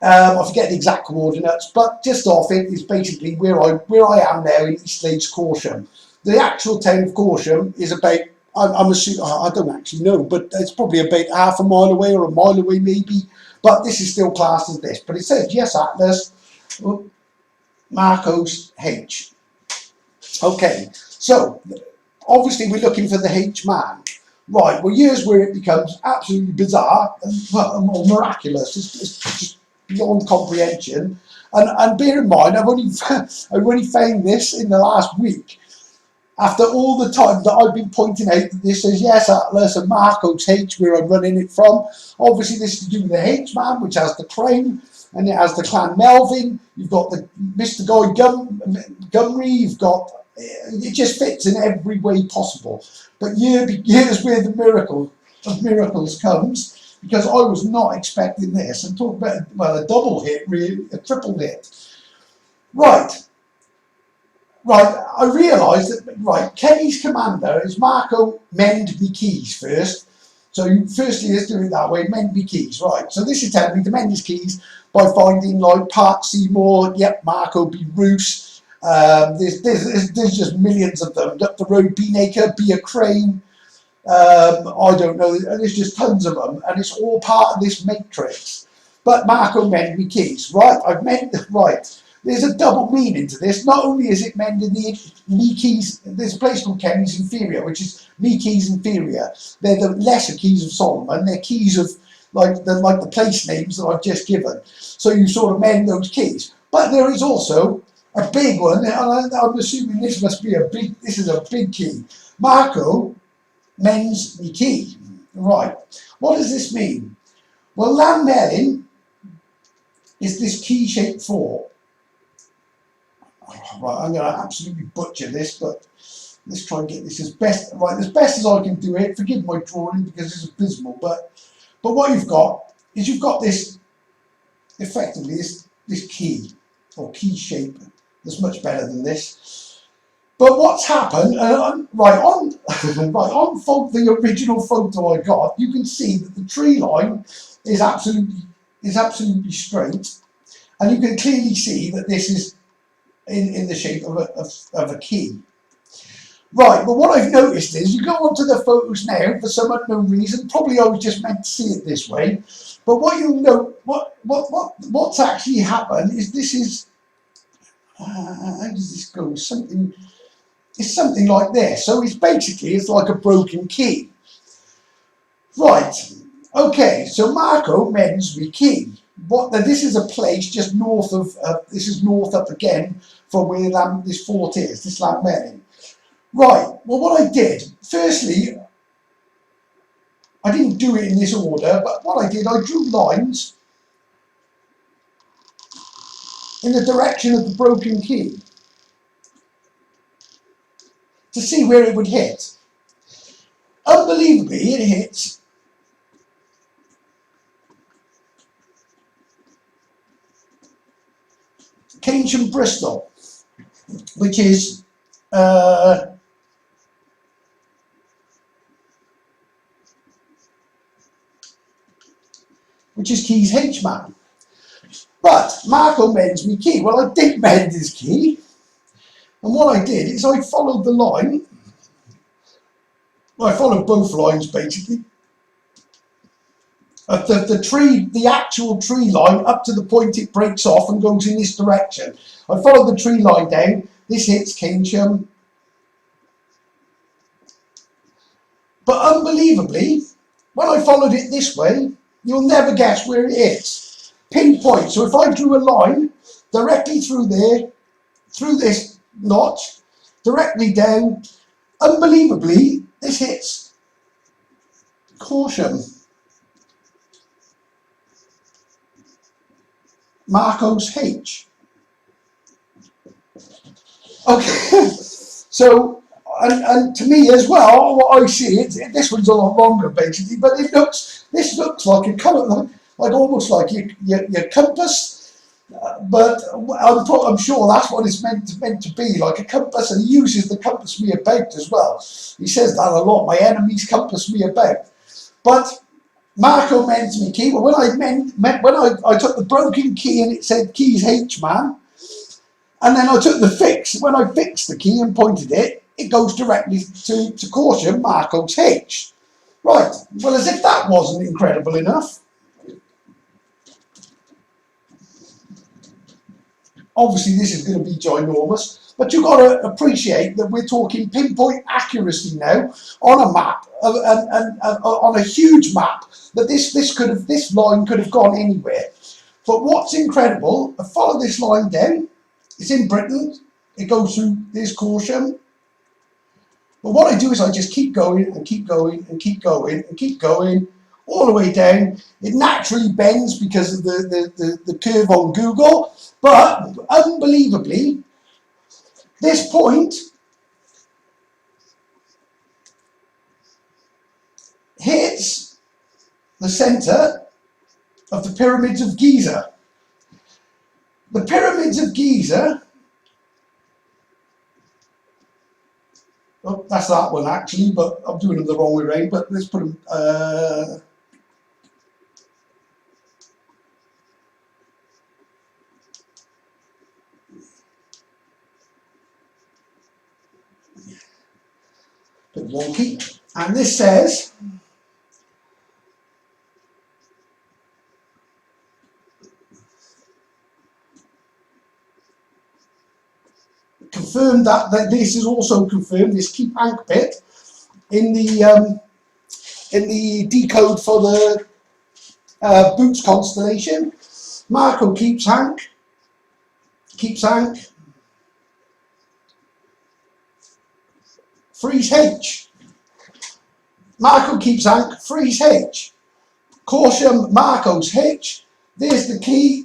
I forget the exact coordinates, but just off it is basically where I am now in Eastleigh, Corsham. The actual town of Corsham is about, I'm assuming, I don't actually know, but it's probably about half a mile away or a mile away maybe. But this is still classed as this. But it says, yes, Atlas, Marcos H. Okay, so obviously we're looking for the H man. Right, well, here's where it becomes absolutely bizarre and more miraculous. It's just beyond comprehension. And bear in mind, I've only found this in the last week. After all the time that I've been pointing out that this is Yes Atlas and Marco's H, where I'm running it from. Obviously, this is to do with the H-Man, which has the Crown, and it has the Clan Melvin. You've got the Mr. Guy Gumry. You've got, it just fits in every way possible. But here's where the miracle of miracles comes, because I was not expecting this. And talk about, well, a double hit, really, a triple hit. Right. I realised that, Kenny's commander is Marco mend me keys first. So firstly, let's do it that way, mend me keys, right. So this is telling me to mend his keys by finding like Park Seymour, yep, Marco be Roos. There's just millions of them. Up the road, Beanaker, be a Crane. I don't know, there's just tons of them, and it's all part of this matrix. But Marco mend me keys, right, there's a double meaning to this. Not only is it mending the me keys, there's a place called Kenny's Inferior, which is me keys inferior. They're the lesser keys of Solomon. They're keys of like the place names that I've just given. So you sort of mend those keys. But there is also a big one, and I'm assuming this is a big key. Marco mends me key. Right. What does this mean? Well, Llanmelin is this key-shaped fort. Right, I'm going to absolutely butcher this, but let's try and get this as best as I can do it. Forgive my drawing because it's abysmal, but what you've got is this effectively this key or key shape that's much better than this. But what's happened? On the original photo I got, you can see that the tree line is absolutely straight, and you can clearly see that this is in the shape of a key. Right, but what I've noticed is, you go onto the photos now for some unknown reason, probably I was just meant to see it this way, but what you'll note, what's actually happened is this is, how does this go? It's something like this. So it's like a broken key. Right, okay, so Marco mends me key. This is a place just north of, this is north up again from where this fort is, this Llanmelin. Right, well what I did, firstly, I didn't do it in this order, but what I did, I drew lines in the direction of the broken key to see where it would hit. Unbelievably, it hits Keynsham Bristol, which is Key's H-Man. But Marco mends me key. Well, I did mend his key, and what I did is I followed the line. I followed both lines basically. The actual tree line up to the point it breaks off and goes in this direction. I followed the tree line down. This hits Keynsham. But unbelievably, when I followed it this way, you'll never guess where it is. Pinpoint. So if I drew a line directly through there, through this notch, directly down, unbelievably, this hits Corsham. Marco's H. Okay, so and to me as well, what I see this one's a lot longer basically, but this looks like a colour, like almost like your compass, but I'm sure that's what it's meant to be, like a compass, and he uses the compass me about as well. He says that a lot. My enemies compass me about, but Marco mends me key. Well, when I took the broken key and it said Key's H-Man, and then I took the fix. When I fixed the key and pointed it, it goes directly to Corsham, Marco's H. Right. Well, as if that wasn't incredible enough. Obviously, this is going to be ginormous, but you've got to appreciate that we're talking pinpoint accuracy now on a map, and on a huge map. That this line could have gone anywhere. But what's incredible, I follow this line down. It's in Britain. It goes through this Corsham. But what I do is I just keep going and keep going and keep going and keep going all the way down. It naturally bends because of the curve on Google. But unbelievably, this point hits the centre of the Pyramids of Giza. The Pyramids of Giza, oh, that's that one actually, but I'm doing them the wrong way around, but let's put them, bit wonky, and this says, confirmed that this is also confirmed, this Keep Hank bit in the decode for the Boots constellation. Marco keeps Hank, freeze H. Marco keeps Hank, freeze H. Corsham Marco's H. There's the key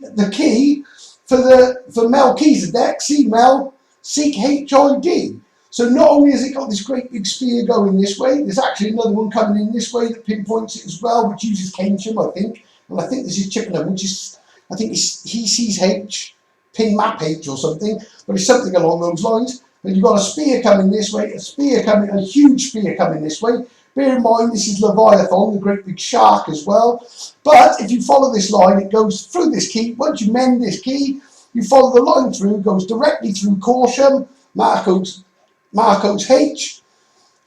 for Melchizedek. See Mel, seek HID. So not only has it got this great big spear going this way, there's actually another one coming in this way that pinpoints it as well, which uses Kensham, I think. And I think this is Chippenham, which is, I think he sees H, pin map H or something, but it's something along those lines. And you've got a spear coming this way, a huge spear coming this way. Bear in mind, this is Leviathan, the great big shark as well. But if you follow this line, it goes through this key. Once you mend this key, you follow the line through, it goes directly through Corsham, Marco's H,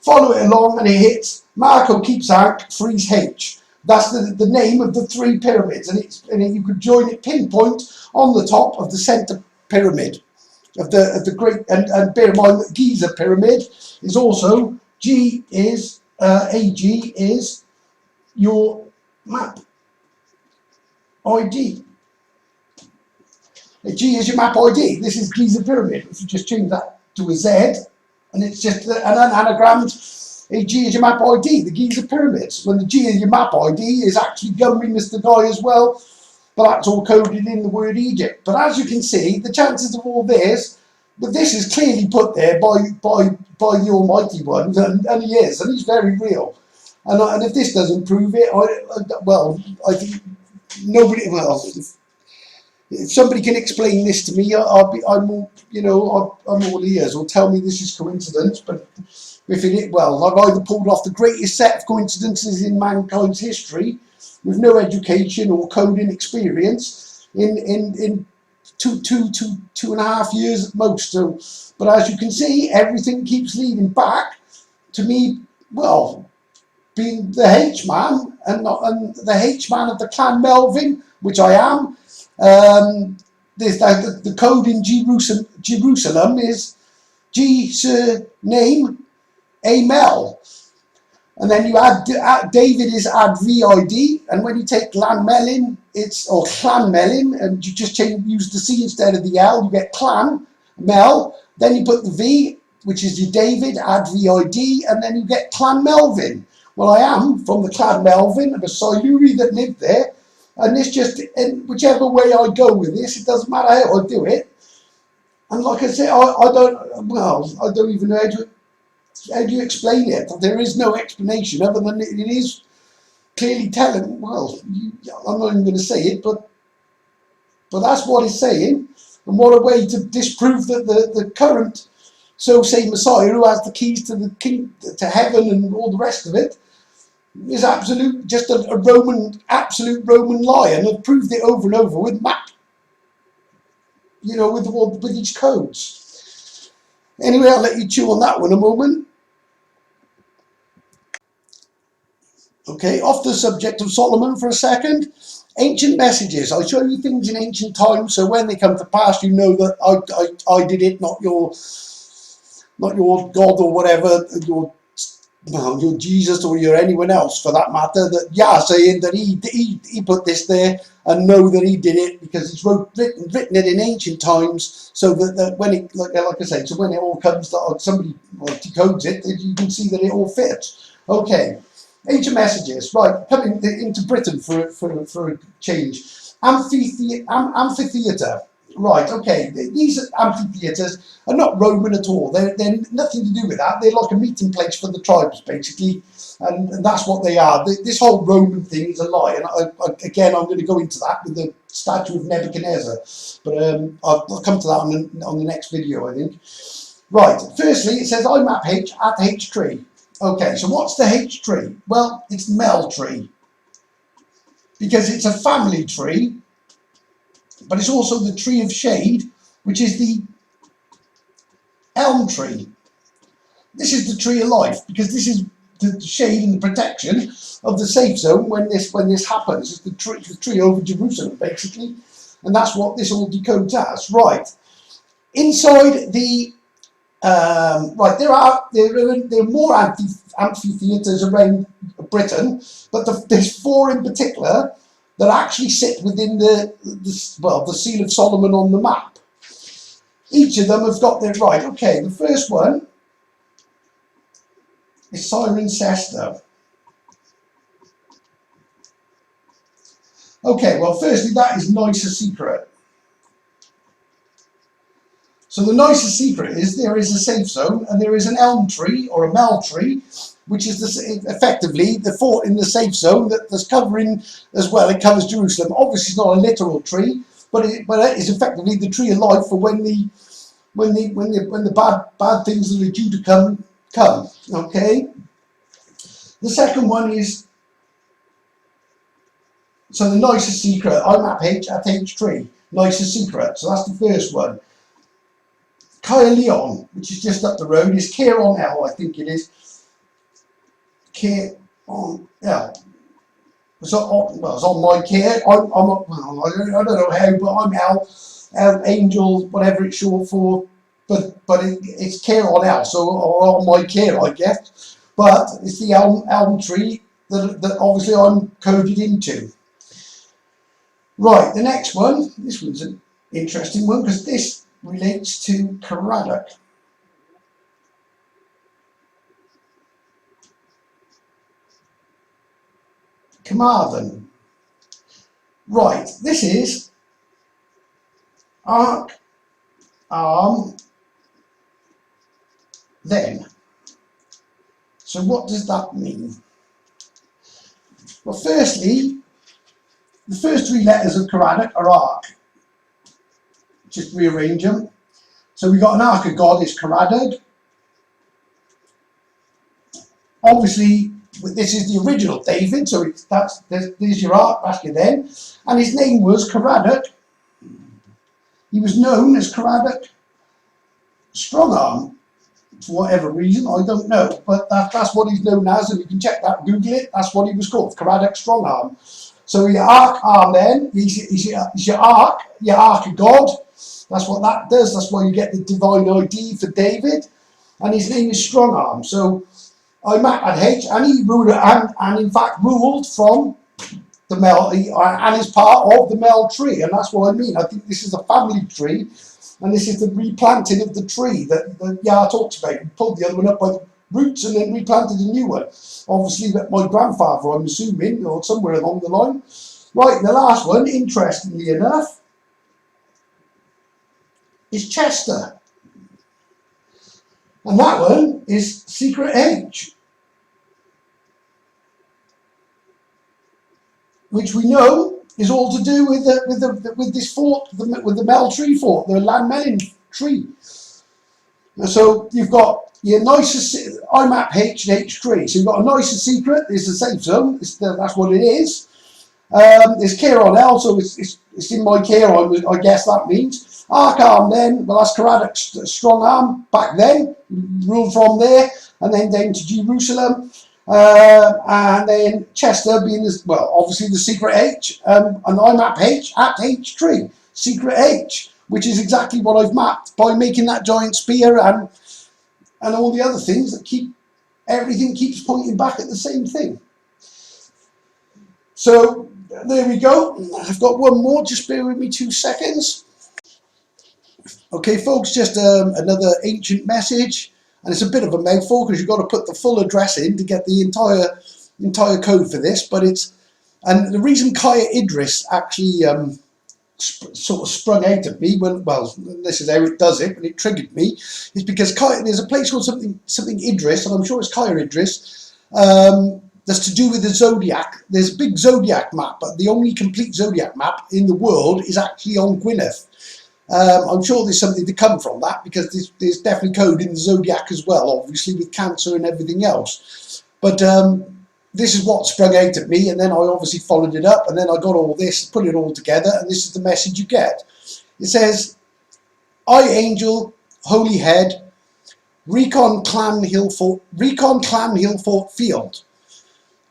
follow it along, and it hits Marco keeps Hank, freeze H. That's the name of the three pyramids, and you could join it pinpoint on the top of the centre pyramid of the great, and bear in mind that Giza pyramid is also AG is your map ID. G is your map ID. This is Giza pyramid. If you just change that to a Z, and it's just an anagram. A G is your map ID, the Giza pyramids. When the G is your map ID is actually Gumby Mr. Guy as well, but that's all coded in the word Egypt. But as you can see, the chances of all this, but this is clearly put there by the Almighty One, and he is, and he's very real. And if this doesn't prove it, I think nobody. Well, if somebody can explain this to me, I'm all ears, or tell me this is coincidence. But if it, well, I've either pulled off the greatest set of coincidences in mankind's history, with no education or coding experience, in two and a half years at most. So, but as you can see, everything keeps leading back to me. Well, being the H-man and the H-man of the Clan Melvin, which I am. There's the code in Jerusalem is G surname Amel, and then you add David is add VID, and when you take Clan Melin, or Clan Melin, and you just use the C instead of the L, you get Clan Mel. Then you put the V, which is your David, add VID, and then you get Clan Melvin. Well, I am from the Clan Melvin, of a Siluri that lived there. And this and whichever way I go with this, it doesn't matter how I do it. And like I say, I don't even know how do you explain it. There is no explanation other than it is clearly telling. Well, I'm not even going to say it, but that's what it's saying. And what a way to disprove that the current, so say Messiah, who has the keys to the to heaven and all the rest of it, is absolute, just a absolute Roman lie, and I've proved it over and over with map, with each codes. Anyway, I'll let you chew on that one a moment. Okay, off the subject of Solomon for a second. Ancient messages. I show you things in ancient times, so when they come to pass, you know that I did it, not your God or whatever, your Jesus or you're anyone else for that matter, that saying that he put this there, and know that he did it because he's written it in ancient times, so that when it, like I say, so when it all comes to somebody decodes it, you can see that it all fits. Okay, ancient messages. Right, coming into Britain for a change. Amphitheatre. Right, okay, these amphitheatres are not Roman at all. They're nothing to do with that. They're like a meeting place for the tribes, basically, and that's what they are. This whole Roman thing is a lie, and again, I'm going to go into that with the statue of Nebuchadnezzar, but I'll come to that on the next video, I think. Right, firstly, it says I map H at H tree. Okay, so what's the H tree? Well, it's the Mel tree, because it's a family tree, but it's also the tree of shade, which is the elm tree. This is the tree of life, because this is the shade and the protection of the safe zone when this happens. It's the tree over Jerusalem, basically, and that's what this all decodes as. Right, inside the right, there are more amphitheatres around Britain, but there's 4 in particular that actually sit within the Seal of Solomon on the map. Each of them have got their right. Okay, the first one is Cirencester. Okay, well, firstly, that is Nicer Secret. So the Nicer Secret is there is a safe zone, and there is an elm tree or a mel tree, which is effectively the fort in the safe zone that's covering as well. It covers Jerusalem. Obviously, it's not a literal tree, but it is effectively the tree of life for when the bad things that are due to come. Okay. The second one is, so the Nicer Secret. I map H at H tree. Nicer Secret. So that's the first one. Caerleon, which is just up the road, is Caerleon L, I think it is. Caerleon L. It's on my care. I don't know how, but I'm L, Angel, whatever it's short for. But it's Caerleon L, so or on my care, I guess. But it's the elm tree that obviously I'm coded into. Right, the next one. This one's an interesting one because this relates to Caradoc. Carmarthen. Right, this is arc, arm, then. So what does that mean? Well, firstly, the first 3 letters of Caradoc are arc. Just rearrange them. So we've got an ark of God is Caradoc. Obviously, this is the original David, so there's your ark, that's your then. And his name was Caradoc. He was known as Caradoc Strongarm. For whatever reason, I don't know. But that's what he's known as, and you can check that, Google it. That's what he was called, Caradoc Strongarm. So your ark arm then, is your ark of God. That's what that does. That's why you get the divine ID for David. And his name is Strongarm. So I map at H, and he ruled and in fact ruled from the Mel, and is part of the Mel tree. And that's what I mean. I think this is a family tree, and this is the replanting of the tree that Yah talks about. He pulled the other one up by the roots and then replanted a new one. Obviously, my grandfather, I'm assuming, or somewhere along the line. Right, the last one, interestingly enough, is Chester. And that one is Secret H, which we know is all to do with this fort, with the Mel tree fort, the Llanmelin tree. So you've got your Nicer, I map H and H tree. So you've got a Nicer Secret, it's a safe zone, that's what it is. There's Caerleon L, so it's in my care, I guess that means. Arkarm then, well that's Caradoc Strongarm back then, ruled from there, and then down to Jerusalem. And then Chester being, well, obviously the Secret H, and I map H at H tree, Secret H, which is exactly what I've mapped by making that giant spear and all the other things that everything keeps pointing back at the same thing. So There we go. I've got one more, just bear with me 2 seconds. Okay folks, just another ancient message, and it's a bit of a mouthful because you've got to put the full address in to get the entire code for this, but and the reason Kaya Idris actually sort of sprung out at me when, well, this is how it does it, when it triggered me, is because there's a place called something Idris, and I'm sure it's Kaya Idris, that's to do with the zodiac. There's a big zodiac map, but the only complete zodiac map in the world is actually on Gwynedd. I'm sure there's something to come from that, because there's definitely code in the zodiac as well, obviously with Cancer and everything else. But this is what sprung out at me, and then I obviously followed it up, and then I got all this, put it all together, and this is the message you get. It says, I, Angel, Holy Head, Recon Clan Hillfort Field,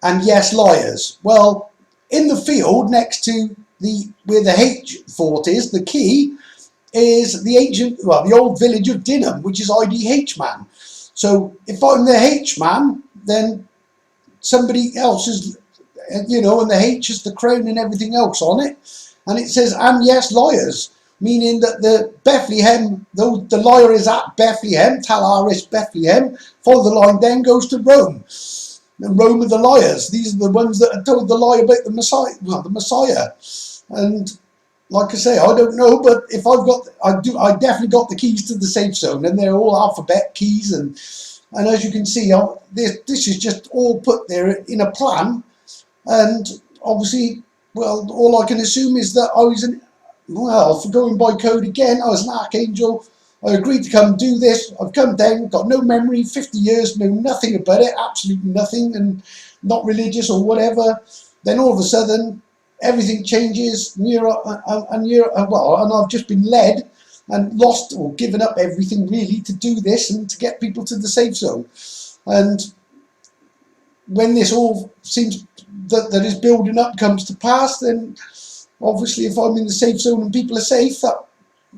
and yes, liars. Well, in the field next to where the H fort is, the key is the the old village of Dinham, which is IDH man. So if I'm the H man, then somebody else is, you know, and the H is the crown and everything else on it. And it says, and yes, liars, meaning that the Bethlehem, though the liar is at Bethlehem, Tal Aris, Bethlehem, follow the line, then goes to Rome. And Rome are the liars. These are the ones that are told the lie about the Messiah. Well, the Messiah. And like I say, I don't know, but if I definitely got the keys to the safe zone, and they're all alphabet keys, and as you can see, this is just all put there in a plan, and obviously, well, all I can assume is that I was for going by code again, I was an archangel. I agreed to come do this. I've come down, got no memory, 50 years, know nothing about it, absolutely nothing, and not religious or whatever. Then all of a sudden, everything changes, and I've just been led and lost or given up everything really to do this and to get people to the safe zone. And when this all seems that is building up comes to pass, then obviously if I'm in the safe zone and people are safe,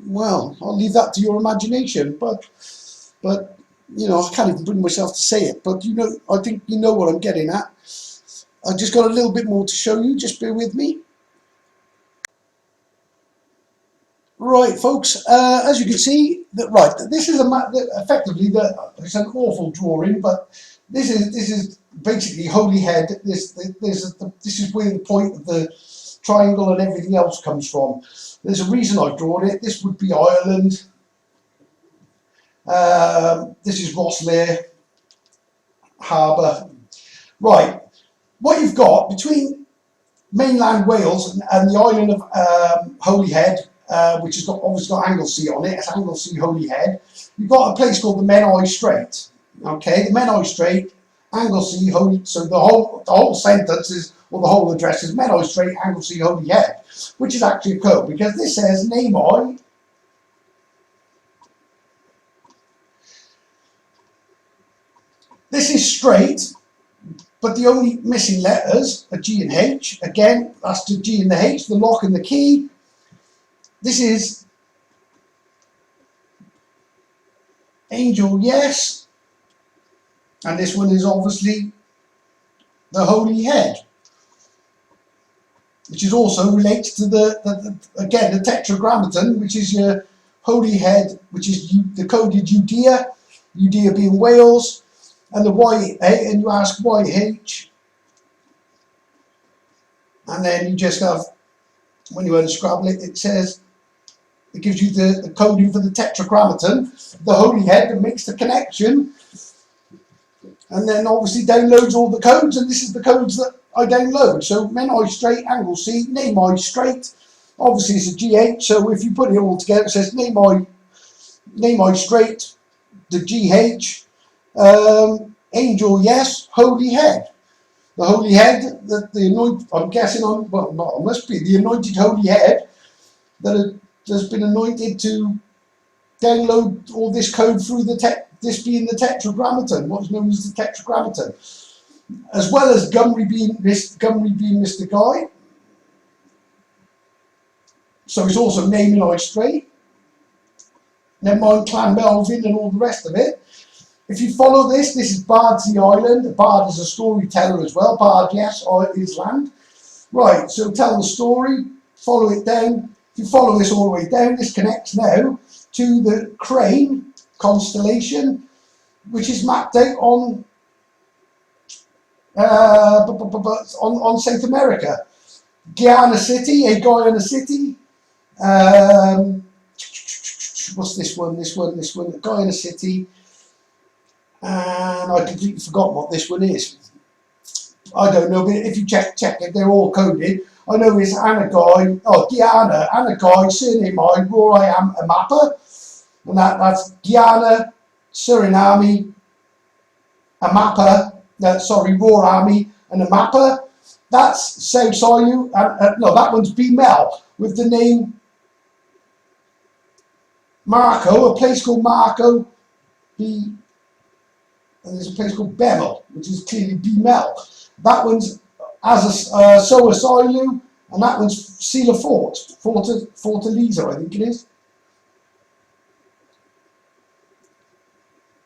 well, I'll leave that to your imagination. But you know, I can't even bring myself to say it, but you know, I think you know what I'm getting at. I just got a little bit more to show you, just bear with me. Right, folks, as you can see, this is a map that effectively, it's an awful drawing, but this is basically Holy Head. This is where the point of the triangle and everything else comes from. There's a reason I've drawn it. This would be Ireland. This is Rosslare Harbour. Right, what you've got between mainland Wales and the island of Holyhead, which has obviously got Anglesey on it, it's Anglesey Holyhead. You've got a place called the Menai Strait. Okay, the Menai Strait, Anglesey, so the whole sentence is, or the whole address is Menai Strait, Anglesey Holyhead, which is actually a code, because this says Namoi. This is straight, but the only missing letters are G and H. Again, that's the G and the H, the lock and the key. This is Angel, yes. And this one is obviously the Holy Head, which is also relates to again, the Tetragrammaton, which is your Holy Head, which is the coded Judea, Judea being Wales, and the Y, and you ask YH, and then you just have, when you unscrabble it, it says, it gives you the coding for the Tetragrammaton, the Holy Head that makes the connection, and then obviously downloads all the codes, and this is the codes that I download. So Menai Strait, Anglesey, Namoi Strait, obviously it's a GH, so if you put it all together, it says Namoi Strait, the GH, Angel, yes, Holy Head. The Holy Head, the anointed, I'm guessing on, well, it must be the anointed Holy Head that has been anointed to download all this code through this being the Tetragrammaton, what's known as the Tetragrammaton, as well as Gymru being Mr. Guy. So it's also Menai Strait. Never mind Clan Melvin and all the rest of it. If you follow this is Bardsey Island. Bard is a storyteller as well. Bard, yes, is land. Right, so tell the story, follow it down. If you follow this all the way down, this connects now to the Crane constellation, which is mapped out on South America. Guyana City, a Guyana City. What's this one? Guyana City. And I completely forgot what this one is. I don't know, but if you check it, they're all coded. I know it's Anagai, Guyana, Anagai, surname I, Roar I am a mapper. And that's Guyana, Suriname, a mapper, Roar Army and a mapper. That's South Silu, no, that one's Bemel with the name Marco, a place called Marco, and there's a place called Bemel, which is clearly Bemel. That one's Soa Silu, and that one's Sila Fortaleza, I think it is.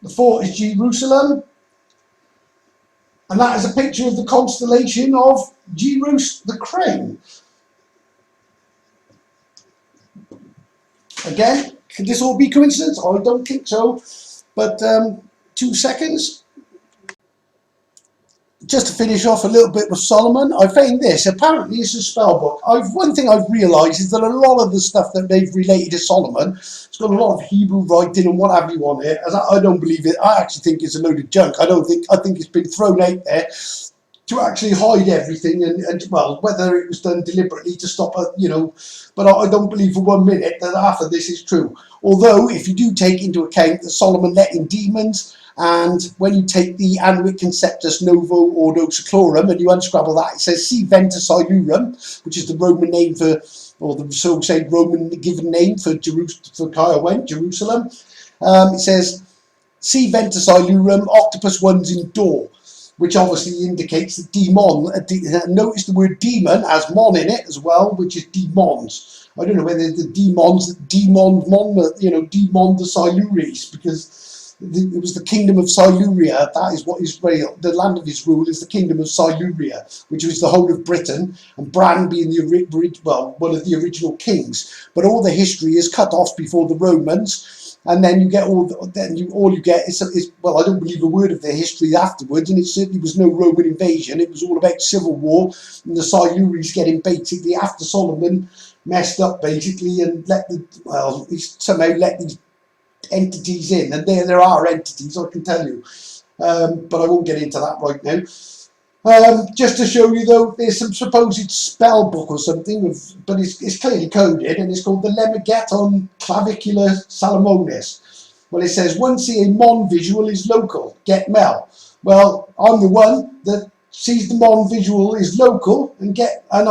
The fort is Jerusalem, and that is a picture of the constellation of the Crane. Again, could this all be coincidence? I don't think so, but 2 seconds. Just to finish off a little bit with Solomon, I found this. Apparently it's a spell book. One thing I've realised is that a lot of the stuff that they've related to Solomon, it's got a lot of Hebrew writing and what have you on it. I don't believe it. I actually think it's a load of junk. I think it's been thrown out there to actually hide everything, and well, whether it was done deliberately to stop but I don't believe for 1 minute that half of this is true. Although, if you do take into account that Solomon let in demons, and when you take the Annuit Conceptus Novo Ordo Seclorum and you unscrabble that, it says Si Venta Silurum, which is the Roman name for, or the so-called Roman given name for Jerusalem. It says Si Venta Silurum, octopus ones in door, which obviously indicates the demon. Notice the word demon has mon in it as well, which is demons. I don't know whether the demon the Silures, because it was the kingdom of Siluria. That is what Israel, the land of his rule, is the kingdom of Siluria, which was the whole of Britain, and Bran being one of the original kings. But all the history is cut off before the Romans, and then you get all you get is I don't believe a word of their history afterwards, and it certainly was no Roman invasion. It was all about civil war, and the Siluris getting basically after Solomon messed up basically and he somehow let these entities in, and there are entities, I can tell you, but I won't get into that right now. Just to show you though, there's some supposed spell book or something, but it's clearly coded, and it's called the Lemegeton Clavicula Salomonis. Well, it says, once a mon visual is local, get mel. Well, I'm the one that sees the mon visual is local and I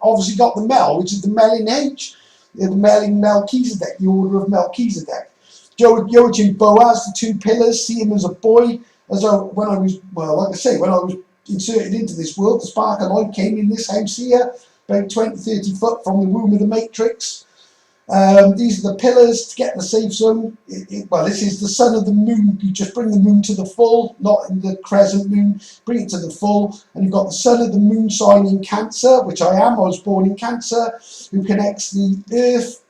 obviously got the mel, which is the Melin H, the Melin Melchizedek, the order of Melchizedek. Joachim Boaz, the two pillars, see him as a boy, when I was inserted into this world, the spark of light came in this house here, about 20-30 foot from the womb of the matrix. These are the pillars to get the safe zone. This is the sun of the moon. You just bring the moon to the full, not in the crescent moon. Bring it to the full, and you've got the sun of the moon sign in Cancer, which I am. I was born in Cancer, who connects the Earth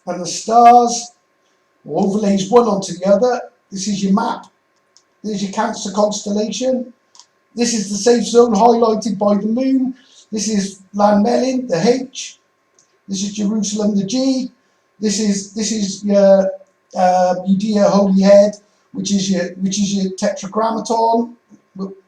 and the stars, or overlays one onto the other. This is your map. There's your Cancer constellation. This is the safe zone highlighted by the moon. This is Lan Melin, the H. This is Jerusalem, the G. This is your Judea Holy Head, which is your Tetragrammaton,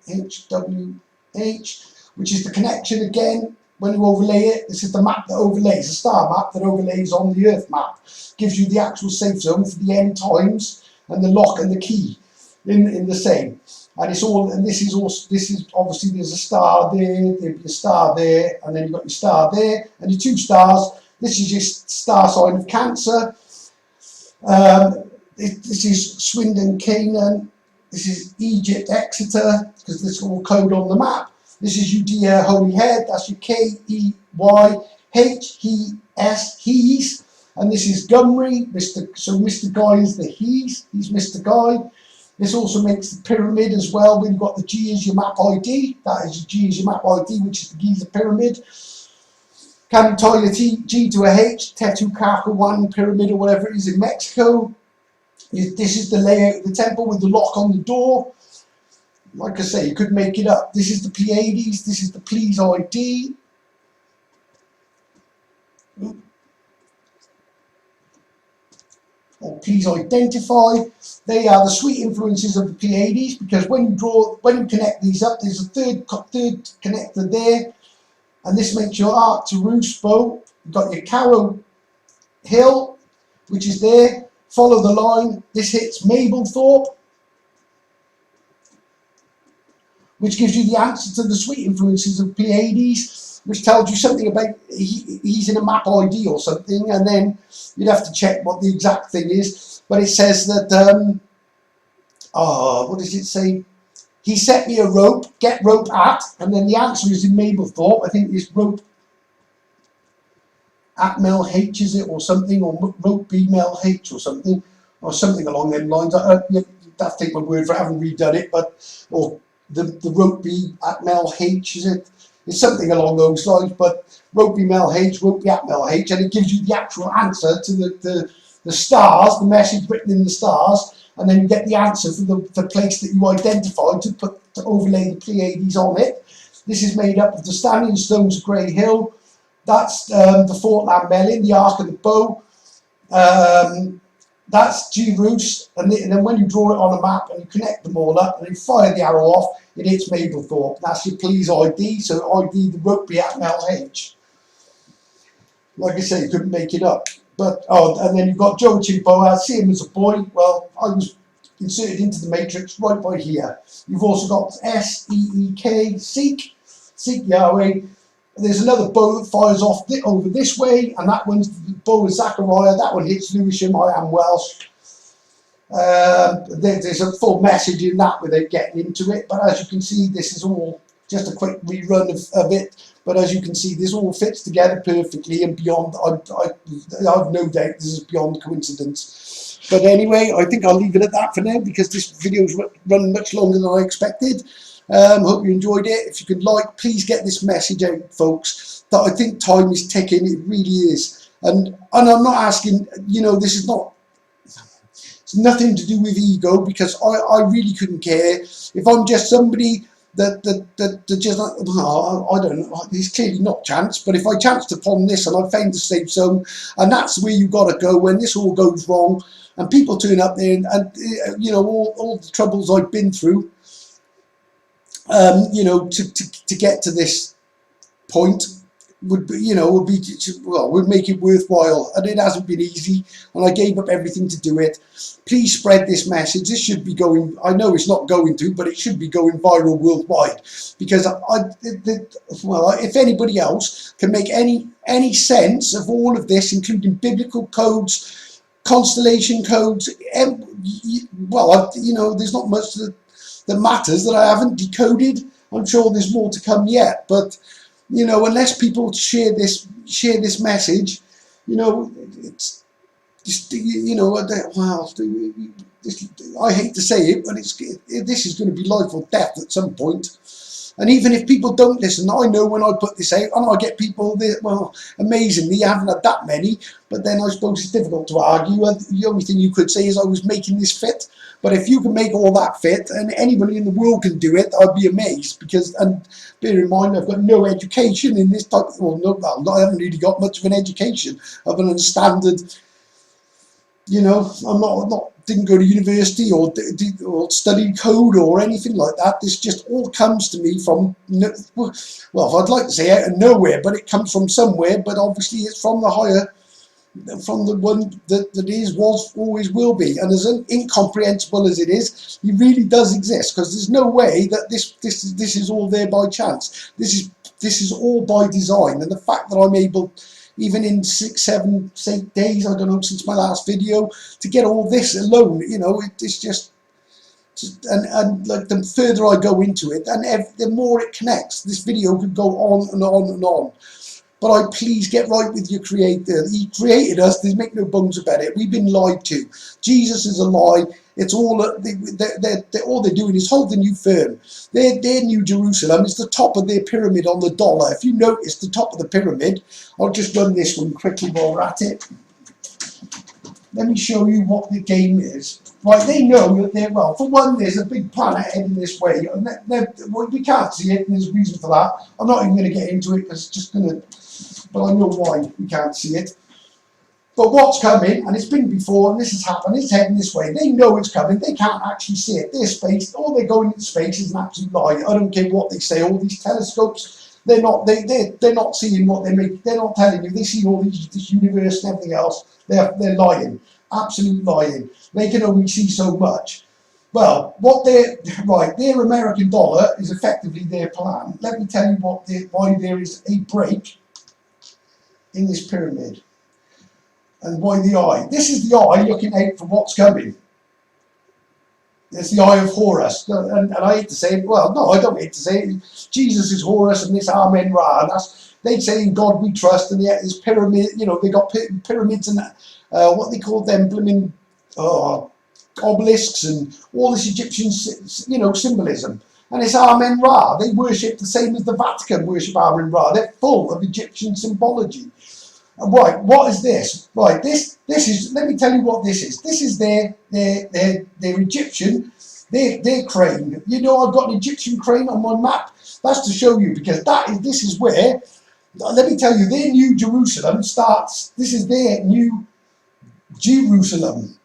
HWH, which is the connection again. When you overlay it, this is the map that overlays, a star map that overlays on the Earth map. Gives you the actual safe zone for the end times and the lock and the key in the same. And this is obviously, there's a star there, there'll be a star there, and then you've got your star there, and your two stars. This is your star sign of Cancer. This is Swindon, Canaan. This is Egypt, Exeter, because this is all code on the map. This is Judea Holy Head, that's your Keyhes, He's, and this is Gumri, Mr. Guy is the he's Mr. Guy. This also makes the pyramid as well. When you've got the G as your map ID, that is your G as your map ID, which is the Giza pyramid. Can tie your G to a H, Teotihuacan pyramid or whatever it is in Mexico. This is the layout of the temple with the lock on the door. Like I say, you could make it up. This is the Pleiades, this is the Please ID. Or please identify. They are the sweet influences of the Pleiades, because when you connect these up, there's a third connector there, and this makes your Arcturus bow. You've got your Caro Hill, which is there. Follow the line. This hits Mablethorpe, which gives you the answer to the sweet influences of Pleiades, which tells you something about he's in a map ID or something, and then you'd have to check what the exact thing is. But it says that, what does it say? He set me a rope, get rope at, and then the answer is in Mablethorpe. I think it's rope at Mel H, is it, or something, or rope B Mel H or something along them lines. You have to take my word for it. I haven't redone it, but, or the rope B at Mel H, is it? It's something along those lines, but rope B Mel H, rope B at Mel H, and it gives you the actual answer to the stars, the message written in the stars, and then you get the answer for the place that you identified to overlay the Pleiades on it. This is made up of the Standing Stones of Grey Hill. That's the Fort Lambellin, the Ark of the Bow. That's G-Roost, and then when you draw it on a map and you connect them all up and you fire the arrow off, it hits Mablethorpe. That's your Please ID, so ID the rugby at Mel H. Like I say, you couldn't make it up. But, and then you've got Joachim Boaz, see him as a boy. Well, I was inserted into the matrix right by here. You've also got S-E-E-K, Seek Yahweh. There's another bow that fires off over this way, and that one's the bow of Zachariah. That one hits Lewisham. I am Welsh. There's a full message in that without getting into it, but as you can see, this is all just a quick rerun of it. But as you can see, this all fits together perfectly and beyond. I have no doubt this is beyond coincidence. But anyway, I think I'll leave it at that for now, because this video's run much longer than I expected. Hope you enjoyed it. If you could please get this message out, folks, that I think time is ticking. It really is. And I'm not asking, this is not, it's nothing to do with ego, because I really couldn't care. If I'm just somebody that just, I don't know, it's clearly not chance, but if I chanced upon this and I found the safe zone, and that's where you've got to go when this all goes wrong, and people turn up there and all the troubles I've been through, to get to this point would make it worthwhile, and it hasn't been easy, and I gave up everything to do it. Please spread this message. This should be going, I know it's not going to, but it should be going viral worldwide, because if anybody else can make any sense of all of this, including biblical codes, constellation codes, there's not much that matters that I haven't decoded. I'm sure there's more to come yet, but unless people share this message, it's just, I hate to say it, but this is going to be life or death at some point. And even if people don't listen, I know when I put this out, and I get people that, well, amazingly, you haven't had that many, but then I suppose it's difficult to argue. The only thing you could say is I was making this fit. But if you can make all that fit, and anybody in the world can do it, I'd be amazed. And bear in mind, I've got no education in this type of, I haven't really got much of an education other than a standard, didn't go to university or study code or anything like that. This just all comes to me from, well, I'd like to say out of nowhere, but it comes from somewhere, but obviously it's from the higher, from the one that is, was, always will be. And as incomprehensible as it is, he really does exist, because there's no way that this is all there by chance. This is all by design. And the fact that I'm able, even in 6, 7, 8 days, I don't know, since my last video, to get all this alone, it's just and like the further I go into it, and the more it connects. This video could go on and on and on. but I please get right with your Creator. He created us. There's make no bones about it. We've been lied to. Jesus is a lie. It's all all they're doing is holding you firm. Their New Jerusalem is the top of their pyramid on the dollar. If you notice the top of the pyramid, I'll just run this one quickly while we're at it. Let me show you what the game is. Right, they know that they're, well, for one, there's a big planet heading this way. And we can't see it, and there's a reason for that. I'm not even going to get into it, because it's just going to, but I know why we can't see it. But what's coming, and it's been before, and this has happened, it's heading this way. They know it's coming, they can't actually see it. Their space, all they're going into space is an absolute lie. I don't care what they say, all these telescopes, they're not seeing what they make, they're not telling you, they see all this universe and everything else. They're lying, absolute lying. They can only see so much. Well, their American dollar is effectively their plan. Let me tell you why there is a break in this pyramid, and why the eye. This is the eye looking out for what's coming. It's the eye of Horus, and I hate to say it. Well, no, I don't hate to say it. Jesus is Horus, and this Amen Ra. And they say in God we trust, and yet this pyramid. You know, they got pyramids and what they call them, blooming obelisks and all this Egyptian, symbolism. And it's Amen Ra. They worship the same as the Vatican worship Amen Ra. They're full of Egyptian symbology. Right, what is this? Right, this is, let me tell you what this is. This is their Egyptian, their crane. You know, I've got an Egyptian crane on my map. That's to show you, because this is where, let me tell you, their New Jerusalem starts. This is their New Jerusalem.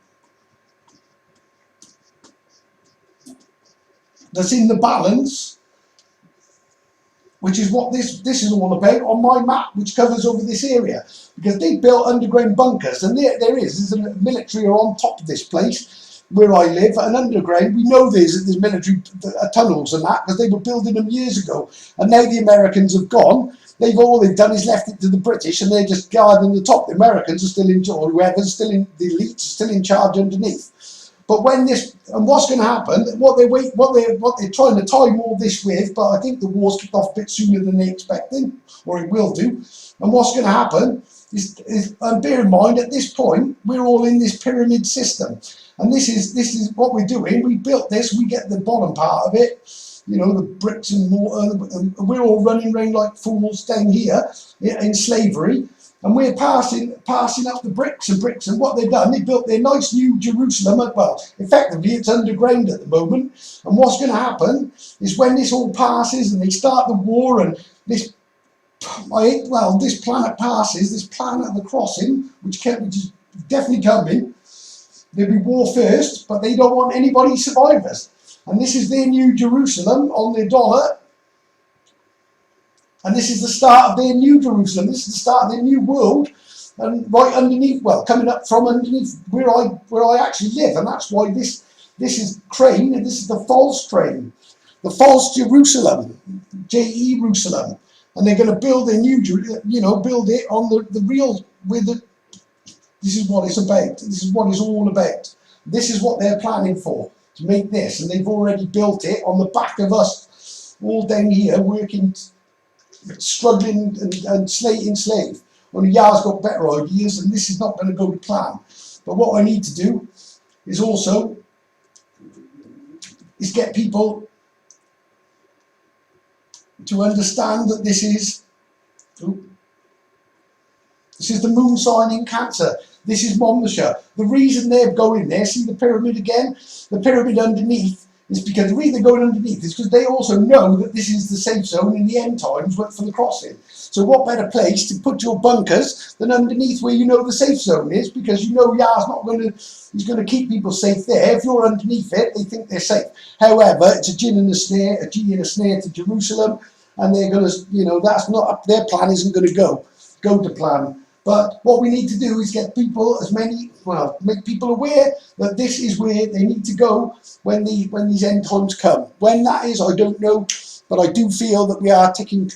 That's in the balance, which is what this is all about on my map, which covers over this area, because they built underground bunkers, and there's a military are on top of this place where I live, and underground we know there's military tunnels and that, because they were building them years ago, and now the Americans have gone. All they've done is left it to the British, and they're just guarding the top. The Americans are still in, or whoever's still in, the elites are still in charge underneath. But when this, and what's going to happen, what they're trying to time all this with, but I think the war's kicked off a bit sooner than they expected, or it will do. And what's going to happen is and bear in mind, at this point, we're all in this pyramid system. And this is what we're doing. We built this, we get the bottom part of it, the bricks and mortar, and we're all running around like fools down here in slavery. And we're passing up the bricks and what they've done, they built their nice New Jerusalem. Well, effectively it's underground at the moment. And what's going to happen is when this all passes and they start the war, and this planet passes, this planet of the crossing, which is definitely coming, there'll be war first, but they don't want anybody survivors. And this is their New Jerusalem on their dollar. And this is the start of their New Jerusalem. This is the start of their new world. And right underneath, well, coming up from underneath where I actually live. And that's why this is crane, and this is the false crane. The false Jerusalem, Jerusalem. And they're going to build a new, build it on the real, this is what it's about. This is what it's all about. This is what they're planning for, to make this. And they've already built it on the back of us, all down here, working, struggling and slating slave. Only Yah's got better ideas, and this is not going to go to plan. But what I need to do is also get people to understand that this is the moon sign in Cancer. This is Monmouthshire. The reason they're going there, see the pyramid again? The pyramid underneath is because the reason they're going underneath is because they also know that this is the safe zone in the end times for the crossing. So what better place to put your bunkers than underneath where the safe zone is, because Yah's not going to, he's going to keep people safe there. If you're underneath it, they think they're safe. However, it's a gin and a snare, to Jerusalem, and they're going to, that's not, their plan isn't going to go to plan. But what we need to do is get people, make people aware that this is where they need to go when these end times come. When that is, I don't know, but I do feel that we are ticking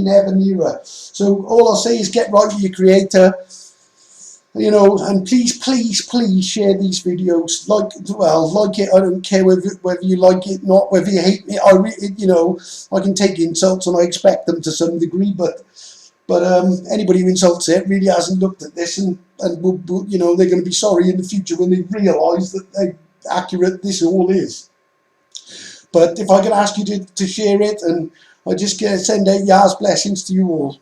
ever nearer. So all I'll say is get right with your Creator, and please share these videos. Like it. I don't care whether you like it, not whether you hate me. I can take insults, and I expect them to some degree, but But anybody who insults it really hasn't looked at this, and you know, they're going to be sorry in the future when they realise that how accurate this all is. But if I could ask you to share it, and I just send out Yah's blessings to you all.